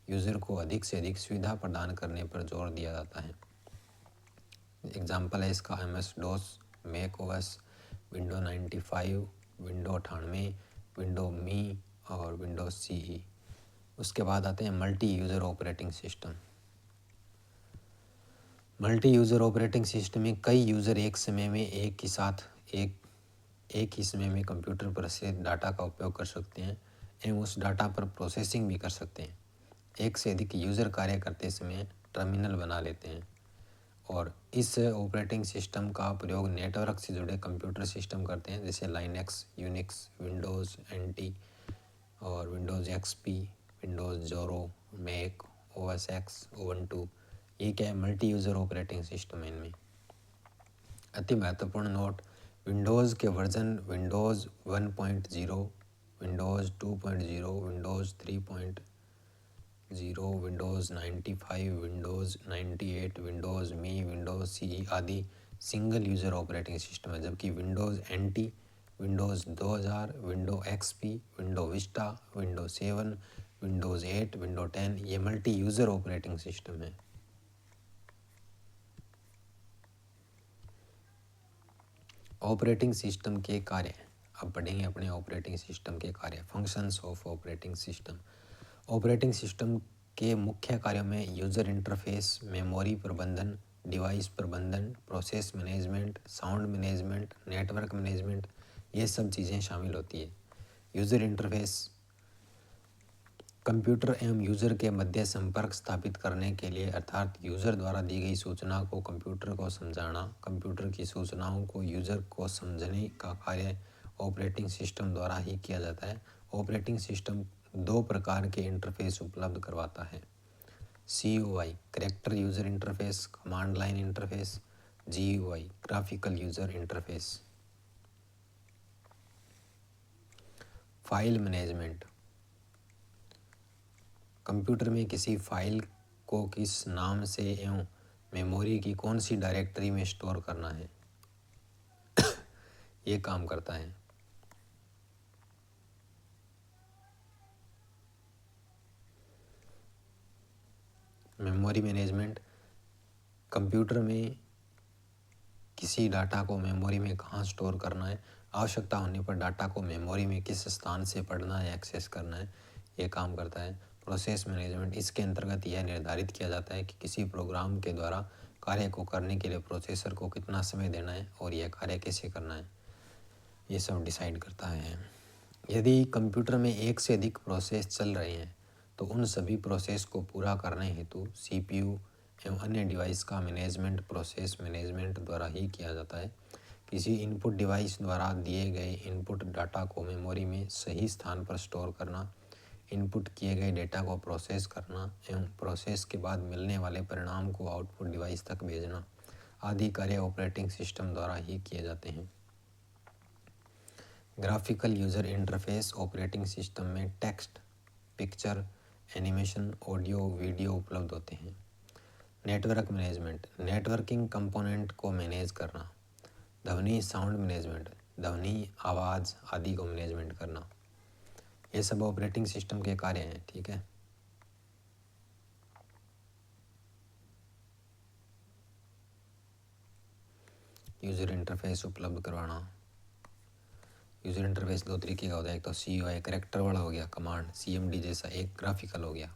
यूज़र को अधिक से अधिक सुविधा प्रदान करने पर जोर दिया जाता है। एग्जाम्पल है इसका MS-DOS, Mac OS, Window 95, Window 98, Window Me और विंडोज़ CE। उसके बाद आते हैं multi user operating system. Multi user operating system में कई यूज़र एक समय में एक ही समय में कंप्यूटर पर से डाटा का उपयोग कर सकते हैं एवं उस डाटा पर प्रोसेसिंग भी कर सकते हैं। एक से अधिक यूज़र कार्य करते समय टर्मिनल बना लेते हैं और इस ऑपरेटिंग सिस्टम का प्रयोग नेटवर्क से जुड़े कंप्यूटर सिस्टम करते हैं, जैसे लाइनक्स, यूनिक्स, विंडोज़ NT और विंडोज़ XP, विंडोज़ जोरो, मैक, OS X, उबंटू। ये क्या है, मल्टी यूज़र ऑपरेटिंग सिस्टम है। इनमें अति महत्वपूर्ण नोट, विंडोज़ के version Windows 1.0, Windows 2.0, Windows 3.0, Windows 95, Windows 98, Windows Me, Windows CE आदि सिंगल यूज़र ऑपरेटिंग सिस्टम है, जबकि Windows NT, Windows 2000, Windows XP, Windows Vista, Windows 7, Windows 8, Windows 10 ये मल्टी यूज़र ऑपरेटिंग सिस्टम है। ऑपरेटिंग सिस्टम के कार्य, अब पढ़ेंगे अपने ऑपरेटिंग सिस्टम के कार्य। Functions of operating system. Operating system के मुख्य कार्यों में यूज़र इंटरफेस, मेमोरी प्रबंधन, डिवाइस प्रबंधन, process management, sound management, network management, ये सब चीज़ें शामिल होती है। यूज़र इंटरफेस, कंप्यूटर एवं यूज़र के मध्य संपर्क स्थापित करने के लिए, अर्थात यूज़र द्वारा दी गई सूचना को कंप्यूटर को समझाना, कंप्यूटर की सूचनाओं को यूज़र को समझने का कार्य ऑपरेटिंग सिस्टम द्वारा ही किया जाता है। ऑपरेटिंग सिस्टम दो प्रकार के इंटरफेस उपलब्ध करवाता है, CUI character user interface, command line interface, GUI graphical user interface. File management, computer में किसी फाइल को किस नाम से एवं मेमोरी की कौन सी डायरेक्टरी में स्टोर करना है, ये काम करता है। मेमोरी मैनेजमेंट, कंप्यूटर में किसी डाटा को मेमोरी में कहाँ स्टोर करना है, आवश्यकता होने पर डाटा को मेमोरी में किस स्थान से पढ़ना है, एक्सेस करना है, ये काम करता है। प्रोसेस मैनेजमेंट, इसके अंतर्गत यह निर्धारित किया जाता है कि किसी प्रोग्राम के द्वारा कार्य को करने के लिए प्रोसेसर को कितना समय देना है और यह कार्य कैसे करना है, ये सब डिसाइड करता है। यदि कंप्यूटर में एक से अधिक प्रोसेस चल रहे हैं तो उन सभी प्रोसेस को पूरा करने हेतु CPU एवं अन्य डिवाइस का मैनेजमेंट प्रोसेस मैनेजमेंट द्वारा ही किया जाता है। किसी इनपुट डिवाइस द्वारा दिए गए इनपुट डाटा को मेमोरी में सही स्थान पर स्टोर करना, इनपुट किए गए डेटा को प्रोसेस करना एवं प्रोसेस के बाद मिलने वाले परिणाम को आउटपुट डिवाइस तक भेजना आदि कार्य ऑपरेटिंग सिस्टम द्वारा ही किए जाते हैं। Graphical user interface, operating system में text, picture, animation, audio, video उपलब्ध होते हैं। नेटवर्क मैनेजमेंट, नेटवर्किंग कंपोनेंट को मैनेज करना। ध्वनि साउंड मैनेजमेंट, ध्वनि आवाज़ आदि को मैनेजमेंट करना, ये सब ऑपरेटिंग सिस्टम के कार्य हैं। ठीक है, यूज़र इंटरफेस उपलब्ध करवाना। यूज़र इंटरफेस दो तरीके का होता है, एक तो CUI कैरेक्टर वाला हो गया, कमांड CMD जैसा, एक ग्राफिकल हो गया।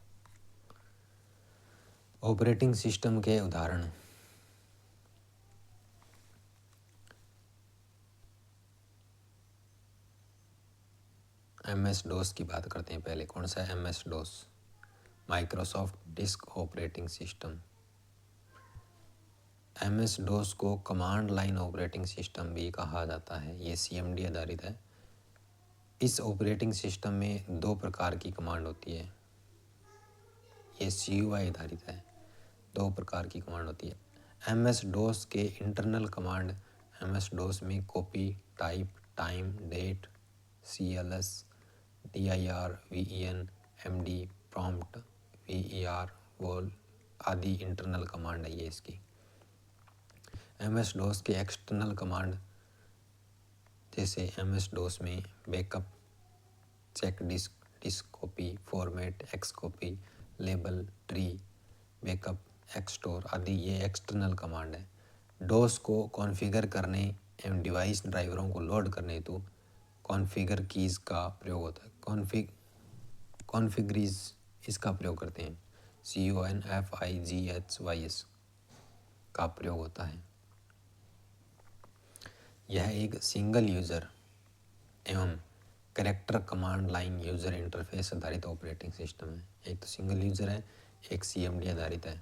ऑपरेटिंग सिस्टम के उदाहरण, MS DOS की बात करते हैं पहले। कौन सा है MS DOS? Microsoft disk operating system. MS DOS को कमांड लाइन ऑपरेटिंग सिस्टम भी कहा जाता है। ये CMD आधारित है। इस ऑपरेटिंग सिस्टम में दो प्रकार की कमांड होती है। ये CUI आधारित है, दो प्रकार की कमांड होती है। MS DOS के इंटरनल कमांड MS DOS में copy, type, time, date, CLS, DIR, VEN, MD, prompt, VER, vol आदि इंटरनल कमांड है ये इसकी। MS DOS के एक्सटर्नल कमांड जैसे MS DOS में backup, check disk, disk copy, format, xcopy, label, tree, backup, एक्सस्टोर आदि ये एक्सटर्नल कमांड है। डोस को कॉन्फ़िगर करने एवं डिवाइस ड्राइवरों को लोड करने हेतु कॉन्फ़िगर कीज़ का प्रयोग होता है। कॉन्फ़िगरीज इसका प्रयोग करते हैं, CONFIGHYS का प्रयोग होता है। यह एक सिंगल यूज़र एवं character command line user interface आधारित ऑपरेटिंग सिस्टम है। एक तो सिंगल यूज़र है, एक CMD आधारित है।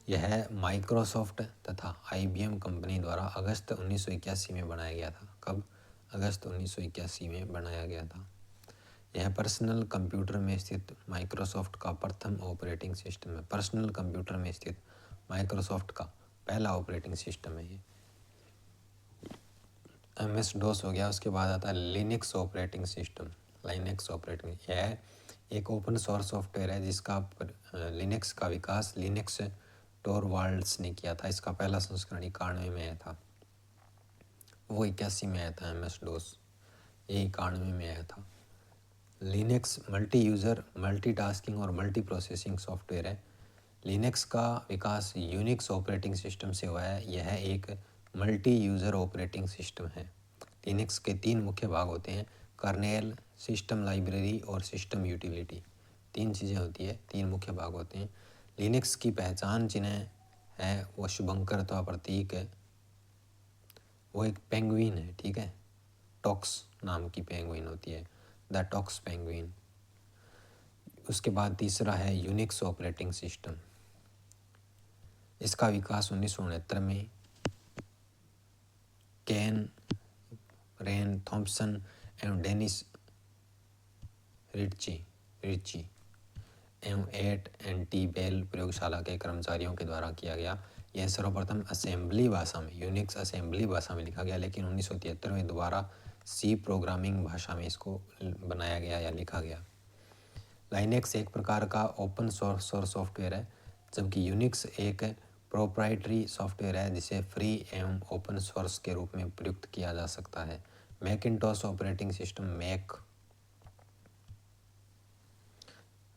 यह माइक्रोसॉफ्ट तथा IBM कंपनी द्वारा अगस्त 1981 में बनाया गया था। कब? अगस्त 1981 में बनाया गया था। यह पर्सनल कंप्यूटर में स्थित माइक्रोसॉफ्ट का प्रथम ऑपरेटिंग सिस्टम है। पर्सनल कंप्यूटर में स्थित माइक्रोसॉफ्ट का पहला ऑपरेटिंग सिस्टम है ये। MS DOS हो गया, उसके बाद आता है Linux operating system. Linux operating यह एक ओपन सोर्स सॉफ्टवेयर है जिसका लिनक्स का विकास लिनक्स टोरवाल्ड्स ने किया था। इसका पहला संस्करण 91 में आया था, वो 81 में आया था। MS DOS ये 91 में आया था। लिनक्स मल्टी यूज़र, मल्टीटास्किंग और मल्टी प्रोसेसिंग सॉफ्टवेयर है। लिनक्स का विकास यूनिक्स ऑपरेटिंग सिस्टम से हुआ है। यह एक मल्टी यूज़र ऑपरेटिंग सिस्टम है। लिनक्स के 3 मुख्य भाग होते हैं, कर्नेल, सिस्टम लाइब्रेरी और सिस्टम यूटिलिटी। 3 चीज़ें होती है, 3 मुख्य भाग होते हैं। लिनक्स की पहचान चिन्ह है वो शुभंकर अथवा प्रतीक है, वो एक पेंगुइन है, ठीक है। टॉक्स नाम की पेंगुइन होती है, द टॉक्स पेंगुइन। उसके बाद तीसरा है यूनिक्स ऑपरेटिंग सिस्टम। इसका विकास 1969 में कैन, रेन, थॉम्पसन एवं डेनिस रिच्ची एवं एट बेल प्रयोगशाला के कर्मचारियों के द्वारा किया गया। यह सर्वप्रथम असेंबली भाषा में, यूनिक्स असेंबली भाषा में लिखा गया, लेकिन 1973 में दोबारा C प्रोग्रामिंग भाषा में इसको बनाया गया या लिखा गया। लाइनेक्स एक प्रकार का ओपन सोर्स सॉफ्टवेयर है, जबकि यूनिक्स एक प्रोप्राइटरी सॉफ्टवेयर है जिसे फ्री एवं ओपन सोर्स के रूप में प्रयुक्त किया जा सकता है। Macintosh operating system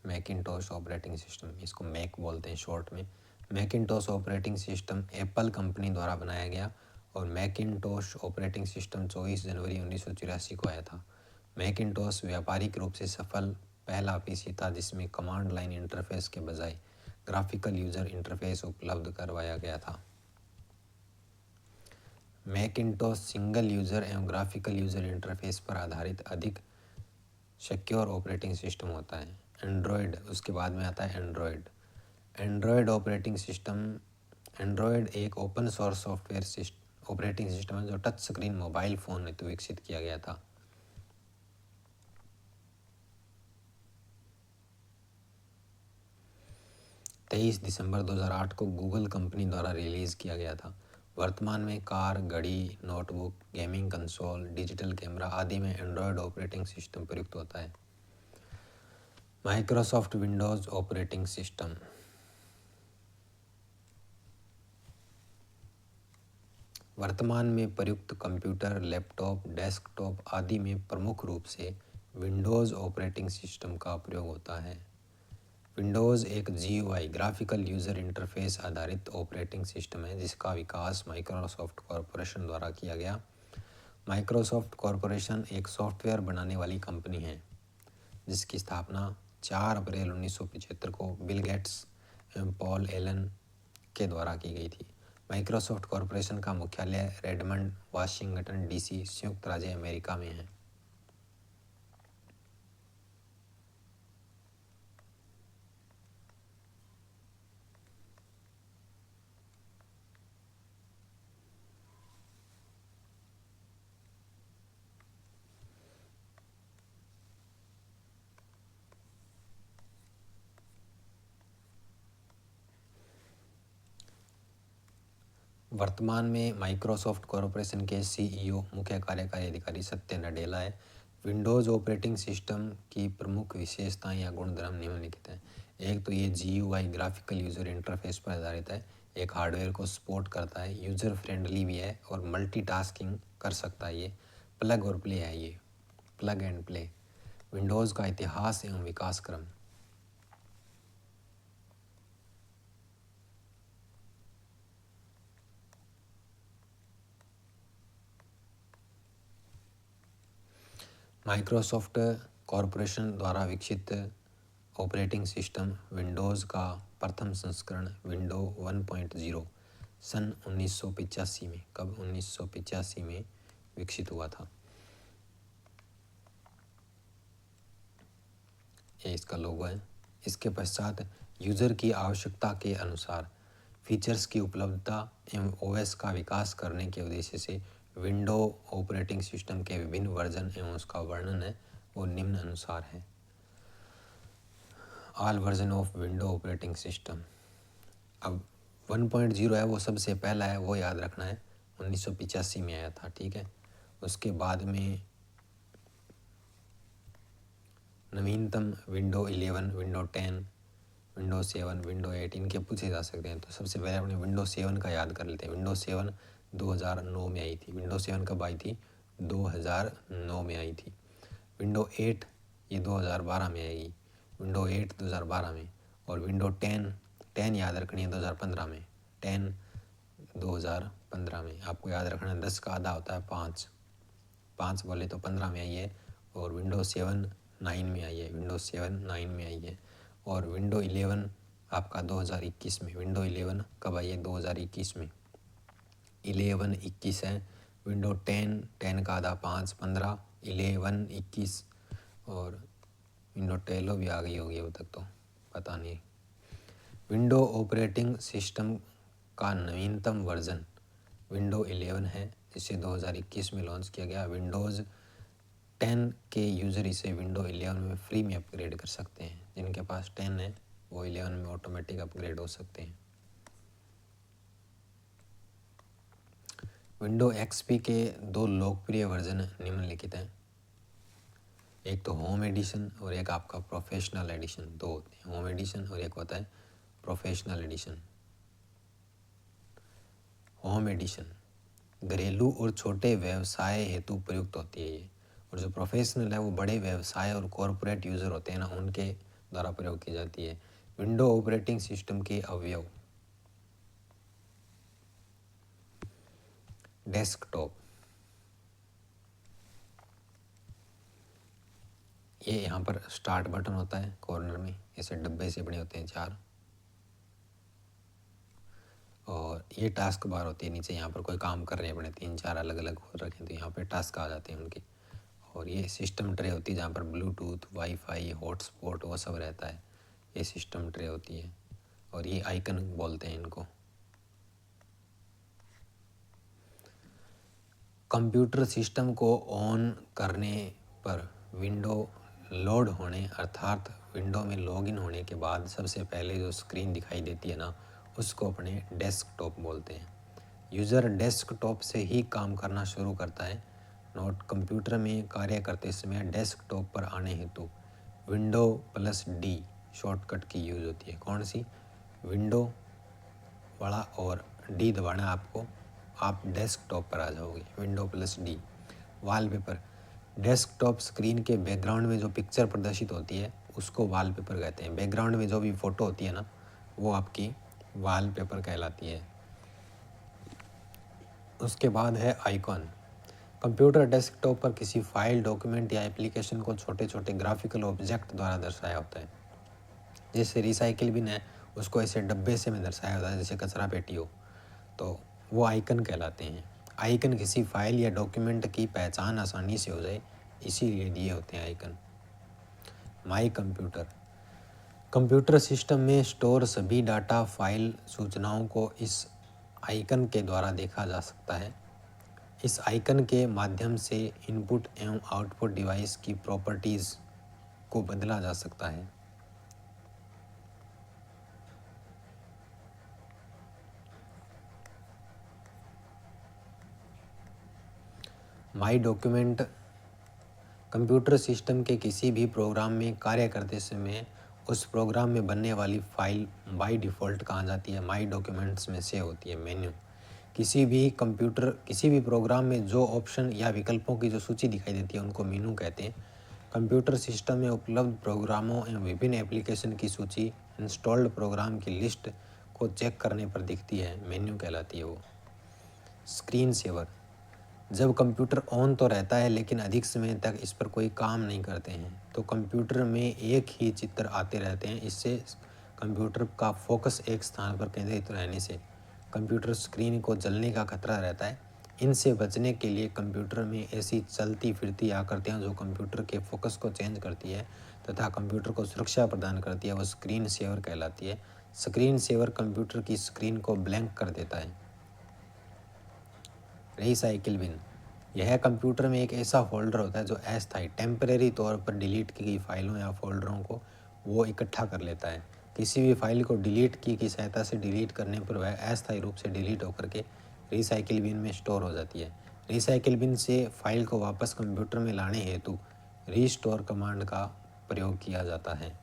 Macintosh operating system, इसको मैक बोलते हैं शॉर्ट में। Macintosh operating system Apple company द्वारा बनाया गया और मैकिन्टोश ऑपरेटिंग सिस्टम 24 जनवरी 1984 को आया था। मैकिन्टोश व्यापारिक रूप से सफल पहला PC था जिसमें कमांड लाइन इंटरफेस के बजाय ग्राफिकल यूज़र इंटरफेस उपलब्ध करवाया गया था। मैकिन्टोश सिंगल यूज़र एवं ग्राफिकल यूज़र इंटरफेस पर आधारित अधिक सिक्योर ऑपरेटिंग सिस्टम होता है। एंड्रॉयड, उसके बाद में आता है एंड्रॉयड ऑपरेटिंग सिस्टम। एंड्रॉयड एक open source software operating system है जो टच स्क्रीन मोबाइल फ़ोन हेतु विकसित किया गया था। तेईस दिसंबर 2008 को गूगल कंपनी द्वारा रिलीज़ किया गया था। वर्तमान में कार, घड़ी, notebook, gaming console, digital camera आदि में एंड्रॉयड ऑपरेटिंग सिस्टम प्रयुक्त होता है। Microsoft Windows operating system. वर्तमान में प्रयुक्त कंप्यूटर, लैपटॉप, डेस्कटॉप आदि में प्रमुख रूप से विंडोज़ ऑपरेटिंग सिस्टम का प्रयोग होता है। विंडोज़ एक GUI ग्राफिकल यूज़र इंटरफेस आधारित ऑपरेटिंग सिस्टम है जिसका विकास माइक्रोसॉफ्ट कॉरपोरेशन द्वारा किया गया। माइक्रोसॉफ्ट कॉरपोरेशन एक सॉफ्टवेयर बनाने वाली कंपनी है जिसकी स्थापना 4 अप्रैल 1975 को बिल गेट्स एवं पॉल एलन के द्वारा की गई थी। माइक्रोसॉफ्ट कॉरपोरेशन का मुख्यालय रेडमंड, वाशिंगटन DC, संयुक्त राज्य अमेरिका में है। वर्तमान में माइक्रोसॉफ्ट कॉरपोरेशन के CEO मुख्य कार्यकारी अधिकारी सत्य नडेला है। विंडोज़ ऑपरेटिंग सिस्टम की प्रमुख विशेषताएं या गुणधर्म निम्नलिखित हैं। एक तो ये GUI ग्राफिकल यूज़र इंटरफेस पर आधारित है, एक हार्डवेयर को सपोर्ट करता है, यूज़र फ्रेंडली भी है और मल्टीटास्किंग कर सकता है। ये प्लग और प्ले है, ये प्लग एंड प्ले। विंडोज़ का इतिहास एवं विकास क्रम। माइक्रोसॉफ्ट कॉरपोरेशन द्वारा विकसित ऑपरेटिंग सिस्टम विंडोज़ का प्रथम संस्करण विंडो 1.0 सन 1985 में, कब 1985 में विकसित हुआ था। ये इसका लोगो है। इसके पश्चात यूज़र की आवश्यकता के अनुसार फीचर्स की उपलब्धता एवं ओएस का विकास करने के उद्देश्य से विंडो ऑपरेटिंग सिस्टम के विभिन्न वर्जन एवं उसका वर्णन है वो निम्न अनुसार है। All version of window operating system. अब 1.0 है वो सबसे पहला है, वो याद रखना है, 1985 में आया था, ठीक है। उसके बाद में नवीनतम विंडो 11, विंडो 10, विंडो 7, विंडो 8 इनके पूछे जा सकते हैं। तो सबसे पहले अपने विंडो 7 का याद कर लेते हैं। विंडो 7 2009 में आई थी। विंडो 7 कब आई थी? 2009 में आई थी। विंडो 8 ये 2012 में आएगी। विंडो 8 2012 में। और विंडो 10 याद रखनी है 2015 में। 10 2015 में। आपको याद रखना है 10 का आधा होता है 5 बोले तो 15 में आई है। और विंडो 7 9 में आई है। विंडो 7 9 में आई है। और विंडो 11 आपका 2021 में। विंडो 11 कब आई है? 2021 में। 11 21 है। विंडो 10 का आधा 5 15 11 21। और विंडो 10 भी आ गई होगी अब तक तो पता नहीं। विंडो ऑपरेटिंग सिस्टम का नवीनतम वर्जन विंडो 11 है, जिसे 2021 में लॉन्च किया गया। विंडोज़ 10 के यूज़र इसे विंडो 11 में फ्री में अपग्रेड कर सकते हैं। जिनके पास 10 है वो 11 में ऑटोमेटिक अपग्रेड हो सकते हैं। विंडो एक्सपी के 2 लोकप्रिय वर्जन निम्नलिखित हैं। एक तो होम एडिशन और एक आपका प्रोफेशनल एडिशन। 2 होते हैं, होम एडिशन और एक होता है प्रोफेशनल एडिशन। होम एडिशन घरेलू और छोटे व्यवसाय हेतु प्रयुक्त होती है ये। और जो प्रोफेशनल है वो बड़े व्यवसाय और कॉरपोरेट यूज़र होते हैं ना, उनके द्वारा प्रयोग की जाती है। विंडो ऑपरेटिंग सिस्टम के अवयव। डेस्कटॉप, ये यहाँ पर स्टार्ट बटन होता है कॉर्नर में, ऐसे डब्बे से बने होते हैं 4। और ये टास्क बार होती है नीचे, यहाँ पर कोई काम कर रहे हैं अपने 3-4 अलग अलग हो रखे हैं तो यहाँ पे टास्क आ जाते हैं उनके। और ये सिस्टम ट्रे होती है जहाँ पर ब्लूटूथ वाईफाई हॉटस्पॉट वो सब रहता है। ये सिस्टम ट्रे होती है और ये आइकन बोलते हैं इनको। कंप्यूटर सिस्टम को ऑन करने पर विंडो लोड होने अर्थात विंडो में लॉगिन होने के बाद सबसे पहले जो स्क्रीन दिखाई देती है ना, उसको अपने डेस्कटॉप बोलते हैं। यूज़र डेस्कटॉप से ही काम करना शुरू करता है। नोट, कंप्यूटर में कार्य करते समय डेस्कटॉप पर आने हेतु विंडो+D शॉर्टकट की यूज़ होती है। कौन सी? विंडो वाला और D दबाना आपको, आप डेस्कटॉप पर आ जाओगे। विंडो+D। वॉलपेपर, डेस्कटॉप स्क्रीन के बैकग्राउंड में जो पिक्चर प्रदर्शित होती है उसको वॉलपेपर कहते हैं। बैकग्राउंड में जो भी फ़ोटो होती है ना, वो आपकी वॉलपेपर कहलाती है। उसके बाद है आइकॉन। कंप्यूटर डेस्कटॉप पर किसी फाइल डॉक्यूमेंट या एप्लीकेशन को छोटे छोटे ग्राफिकल ऑब्जेक्ट द्वारा दर्शाया होता है। जैसे रिसाइकिल बिन है, उसको ऐसे डब्बे से में दर्शाया होता है जैसे कचरा पेटी हो, तो वो आइकन कहलाते हैं। आइकन किसी फाइल या डॉक्यूमेंट की पहचान आसानी से हो जाए इसीलिए दिए होते हैं icon. My computer, computer system में स्टोर सभी डाटा फाइल सूचनाओं को इस आइकन के द्वारा देखा जा सकता है। इस आइकन के माध्यम से इनपुट एवं आउटपुट डिवाइस की प्रॉपर्टीज़ को बदला जा सकता है। माई डॉक्यूमेंट, कंप्यूटर सिस्टम के किसी भी प्रोग्राम में कार्य करते समय उस प्रोग्राम में बनने वाली फाइल बाय डिफ़ॉल्ट कहाँ जाती है? माई डॉक्यूमेंट्स में से होती है। मेन्यू, किसी भी प्रोग्राम में जो ऑप्शन या विकल्पों की जो सूची दिखाई देती है उनको मेनू कहते हैं। कंप्यूटर सिस्टम में उपलब्ध प्रोग्रामों एवं विभिन्न एप्लीकेशन की सूची इंस्टॉल्ड प्रोग्राम की लिस्ट को चेक करने पर दिखती है, मेन्यू कहलाती है वो। स्क्रीन सेवर, जब कंप्यूटर ऑन तो रहता है लेकिन अधिक समय तक इस पर कोई काम नहीं करते हैं तो कंप्यूटर में एक ही चित्र आते रहते हैं। इससे कंप्यूटर का फोकस एक स्थान पर केंद्रित रहने से कंप्यूटर स्क्रीन को जलने का खतरा रहता है। इनसे बचने के लिए कंप्यूटर में ऐसी चलती फिरती आकृतियाँ जो कंप्यूटर के फोकस को चेंज करती है तथा कंप्यूटर को सुरक्षा प्रदान करती है वह स्क्रीन सेवर कहलाती है। स्क्रीन सेवर कंप्यूटर की स्क्रीन को ब्लैंक कर देता है। रिसाइकिल बिन, यह कंप्यूटर में एक ऐसा फोल्डर होता है जो अस्थायी टेम्परेरी तौर पर डिलीट की गई फाइलों या फोल्डरों को वो इकट्ठा कर लेता है। किसी भी फाइल को डिलीट की सहायता से डिलीट करने पर वह अस्थायी रूप से डिलीट होकर के रिसाइकिल बिन में स्टोर हो जाती है। रिसाइकिल बिन से फाइल को वापस कंप्यूटर में लाने हेतु रीस्टोर कमांड का प्रयोग किया जाता है।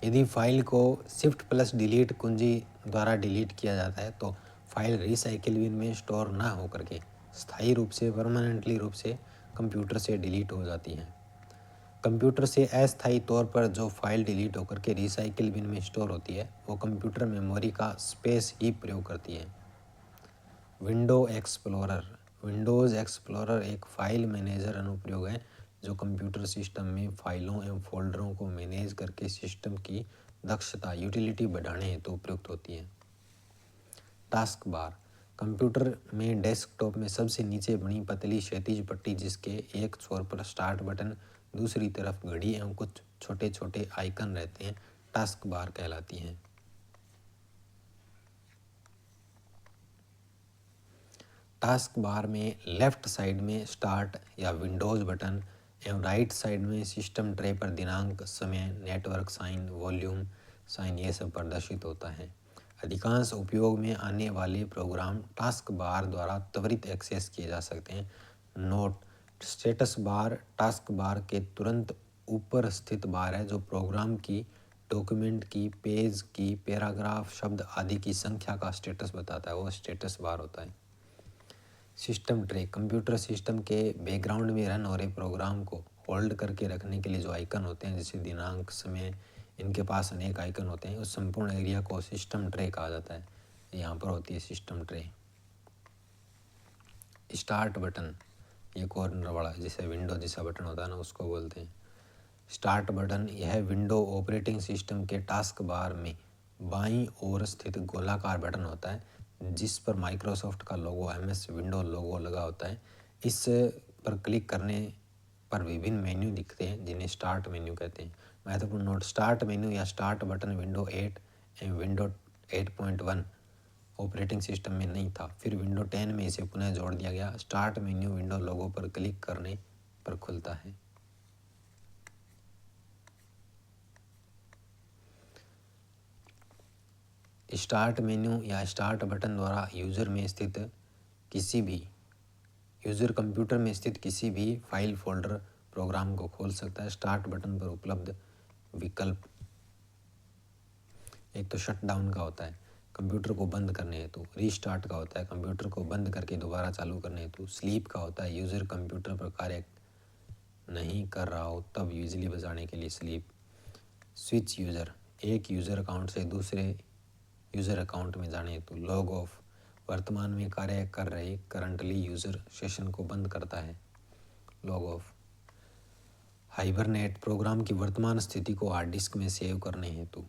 यदि फाइल को शिफ्ट प्लस डिलीट कुंजी द्वारा डिलीट किया जाता है तो फाइल रिसाइकिल बिन में स्टोर ना होकर के स्थायी रूप से परमानेंटली रूप से कंप्यूटर से डिलीट हो जाती है। कंप्यूटर से अस्थायी तौर पर जो फाइल डिलीट होकर के रिसाइकिल बिन में स्टोर होती है वो कंप्यूटर मेमोरी का स्पेस ही प्रयोग करती है। विंडो एक्सप्लोरर, विंडोज़ एक्सप्लोरर एक फाइल मैनेजर अनुप्रयोग है जो कंप्यूटर सिस्टम में फाइलों एवं फोल्डरों को मैनेज करके सिस्टम की दक्षता यूटिलिटी बढ़ाने हेतु उपयुक्त होती है। टास्क बार, कंप्यूटर में डेस्कटॉप में सबसे नीचे बनी पतली क्षैतिज पट्टी जिसके एक छोर पर स्टार्ट बटन दूसरी तरफ घड़ी एवं कुछ छोटे छोटे आइकन रहते हैं टास्क बार कहलाती हैं। टास्क बार में लेफ्ट साइड में स्टार्ट या विंडोज़ बटन एवं राइट साइड में सिस्टम ट्रे पर दिनांक, समय, नेटवर्क साइन, वॉल्यूम साइन ये सब प्रदर्शित होता है। अधिकांश उपयोग में आने वाले प्रोग्राम टास्क बार द्वारा त्वरित एक्सेस किए जा सकते हैं। Note, status bar task bar के तुरंत ऊपर स्थित बार है जो प्रोग्राम की, डॉक्यूमेंट की, पेज की, पैराग्राफ, शब्द आदि की संख्या का स्टेटस बताता है, वो स्टेटस बार होता है। सिस्टम ट्रे, कंप्यूटर सिस्टम के बैकग्राउंड में रन हो रहे प्रोग्राम को होल्ड करके रखने के लिए जो आइकन होते हैं जैसे दिनांक, समय, इनके पास अनेक आइकन होते हैं। उस संपूर्ण एरिया को सिस्टम ट्रे कहा जाता है। यहाँ पर होती है सिस्टम ट्रे। स्टार्ट बटन, ये कॉर्नर वाला जैसे विंडो जैसा बटन होता है ना उसको बोलते हैं स्टार्ट बटन। यह विंडो ऑपरेटिंग सिस्टम के टास्क बार में बाईं ओर स्थित गोलाकार बटन होता है जिस पर माइक्रोसॉफ्ट का लोगो, MS विंडो लोगो लगा होता है। इस पर क्लिक करने पर विभिन्न मेन्यू दिखते हैं जिन्हें स्टार्ट मेन्यू कहते हैं। महत्वपूर्ण नोट, स्टार्ट मेन्यू या स्टार्ट बटन विंडो 8 एवं विंडो 8.1 ऑपरेटिंग सिस्टम में नहीं था। फिर विंडो 10 में इसे पुनः जोड़ दिया गया। स्टार्ट मेन्यू विंडो लोगो पर क्लिक करने पर खुलता है। स्टार्ट मेन्यू या स्टार्ट बटन द्वारा यूज़र कंप्यूटर में स्थित किसी भी फाइल, फोल्डर, प्रोग्राम को खोल सकता है। स्टार्ट बटन पर उपलब्ध विकल्प, एक तो शट डाउन का होता है कंप्यूटर को बंद करने हेतु, रीस्टार्ट का होता है कंप्यूटर को बंद करके दोबारा चालू करने हेतु, स्लीप का होता है यूज़र कंप्यूटर पर कार्य नहीं कर रहा हो तब बिजली बचाने के लिए स्लीप, स्विच यूज़र, एक यूज़र अकाउंट से दूसरे यूज़र अकाउंट में जाने हेतु, लॉग ऑफ, वर्तमान में कार्य कर रहे करंटली यूज़र सेशन को बंद करता है, लॉग ऑफ। हाइबरनेट, प्रोग्राम की वर्तमान स्थिति को हार्ड डिस्क में सेव करने हेतु।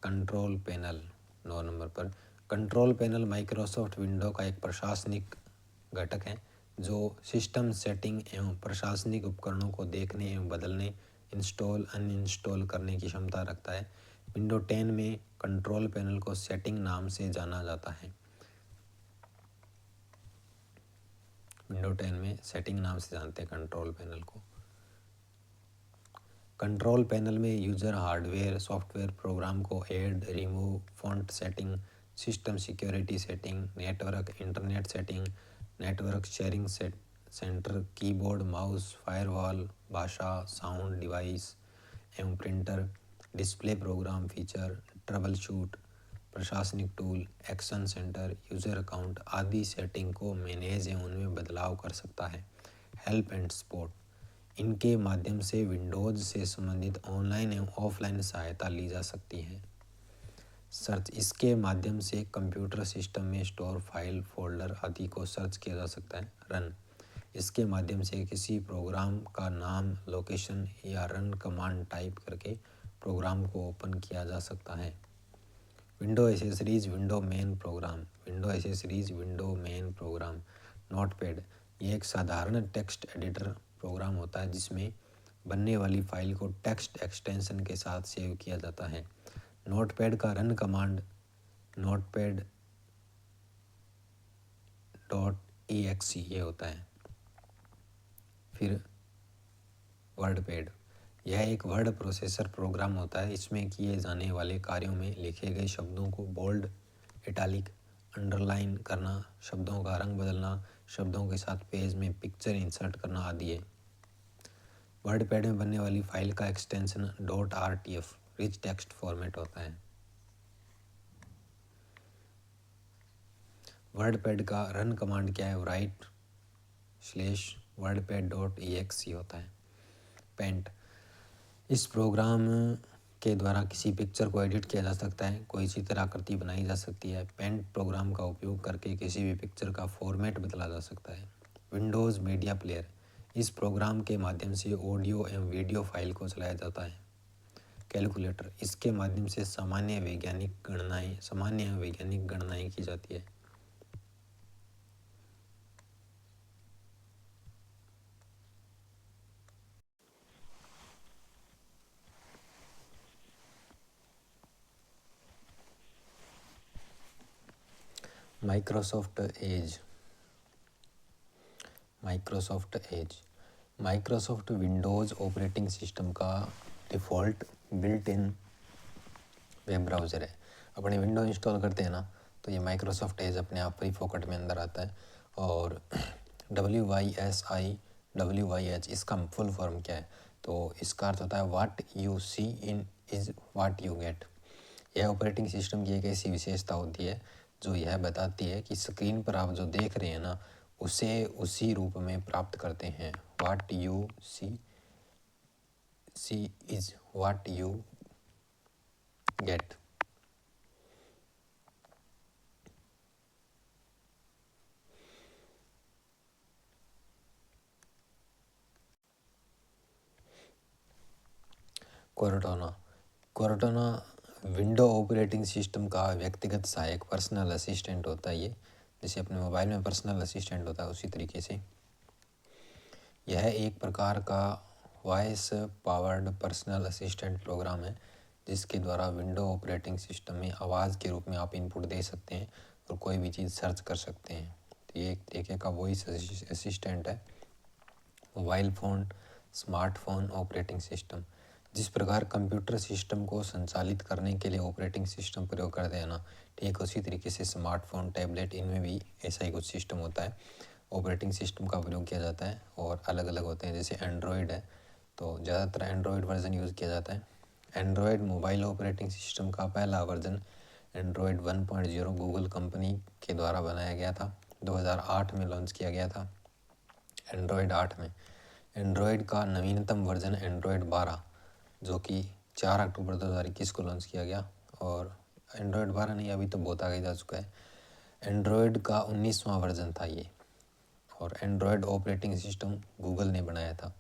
कंट्रोल पैनल, 9 नंबर पर, कंट्रोल पैनल माइक्रोसॉफ्ट विंडो का एक प्रशासनिक घटक है जो सिस्टम सेटिंग एवं प्रशासनिक उपकरणों को देखने एवं बदलने, इंस्टॉल अनइंस्टॉल करने की क्षमता रखता है। विंडो 10 में कंट्रोल पैनल को सेटिंग नाम से जाना जाता है। विंडो 10 में सेटिंग नाम से जानते हैं कंट्रोल पैनल को। कंट्रोल पैनल में यूज़र हार्डवेयर, सॉफ्टवेयर प्रोग्राम को add, remove, font setting, system security setting, network internet setting, network sharing centre, keyboard, mouse, firewall, भाषा, साउंड, डिवाइस एवं printer, display, program feature, trouble shoot, प्रशासनिक tool, action centre, user account आदि setting को manage एवं उनमें बदलाव कर सकता है। हेल्प एंड सपोर्ट, इनके माध्यम से विंडोज़ से संबंधित ऑनलाइन एवं ऑफलाइन सहायता ली जा सकती है। सर्च, इसके माध्यम से कंप्यूटर सिस्टम में स्टोर फाइल, फोल्डर आदि को सर्च किया जा सकता है। रन, इसके माध्यम से किसी प्रोग्राम का नाम, लोकेशन या रन कमांड टाइप करके प्रोग्राम को ओपन किया जा सकता है। Window accessories, window main program, window accessories, window main program. Notepad, ये एक साधारण टेक्स्ट एडिटर प्रोग्राम होता है जिसमें बनने वाली फाइल को टेक्स्ट एक्सटेंशन के साथ सेव किया जाता है। नोटपैड का रन कमांड नोटपैड .exe ये होता है। फिर वर्डपैड, यह एक वर्ड प्रोसेसर प्रोग्राम होता है। इसमें किए जाने वाले कार्यों में लिखे गए शब्दों को बोल्ड, इटैलिक, अंडरलाइन करना, शब्दों का रंग बदलना, शब्दों के साथ पेज में पिक्चर इंसर्ट करना आदि है। वर्डपैड में बनने वाली फाइल का extension .rtf rich text format होता है। वर्डपैड का रन कमांड क्या है? write/wordpad.exe होता है। पेंट, इस प्रोग्राम के द्वारा किसी पिक्चर को एडिट किया जा सकता है, कोई चित्राकृति बनाई जा सकती है। पेंट प्रोग्राम का उपयोग करके किसी भी पिक्चर का फॉर्मेट बदला जा सकता है। विंडोज़ मीडिया प्लेयर, इस प्रोग्राम के माध्यम से ऑडियो एवं वीडियो फाइल को चलाया जाता है। कैलकुलेटर, इसके माध्यम से सामान्य वैज्ञानिक गणनाएं की जाती है। Microsoft Edge Windows operating system का default built in web browser है। अपने विंडो इंस्टॉल करते हैं ना, तो ये माइक्रोसॉफ्ट एज अपने आप फ्री फोकट में अंदर आता है। और WYSIWYH इसका फुल फॉर्म क्या है? तो इसका अर्थ होता है what you see in is what you get. यह ऑपरेटिंग सिस्टम की एक ऐसी विशेषता होती है जो यह बताती है कि स्क्रीन पर आप जो देख रहे हैं ना, उसे उसी रूप में प्राप्त करते हैं। What you see is what you get. Cortana window operating system का व्यक्तिगत सहायक पर्सनल असिस्टेंट होता है। ये जैसे अपने मोबाइल में पर्सनल असिस्टेंट होता है, उसी तरीके से यह एक प्रकार का voice powered personal assistant program है जिसके द्वारा विंडो ऑपरेटिंग सिस्टम में आवाज़ के रूप में आप इनपुट दे सकते हैं और कोई भी चीज़ सर्च कर सकते हैं। तो ये एक तरीके का वॉइस असिस्टेंट है। Mobile phone, smartphone operating system, जिस प्रकार कंप्यूटर सिस्टम को संचालित करने के लिए ऑपरेटिंग सिस्टम प्रयोग करते हैं ना, ठीक उसी तरीके से स्मार्टफोन, टैबलेट, इनमें भी ऐसा ही कुछ सिस्टम होता है, ऑपरेटिंग सिस्टम का प्रयोग किया जाता है और अलग अलग होते हैं। जैसे एंड्रॉयड है तो ज़्यादातर एंड्रॉयड वर्जन यूज़ किया जाता है। एंड्रॉयड मोबाइल ऑपरेटिंग सिस्टम का पहला वर्जन एंड्रॉयड 1.0 गूगल कंपनी के द्वारा बनाया गया था। 2008 में लॉन्च किया गया था। एंड्रॉयड 8 में एंड्रॉयड का नवीनतम वर्जन एंड्रॉयड 12 जो कि 4 अक्टूबर 2021 को लॉन्च किया गया। और एंड्रॉयड 12 नहीं, अभी तो बहुत आगे जा चुका है। एंड्रॉयड का 19वां वर्जन था ये, और एंड्रॉयड ऑपरेटिंग सिस्टम गूगल ने बनाया था।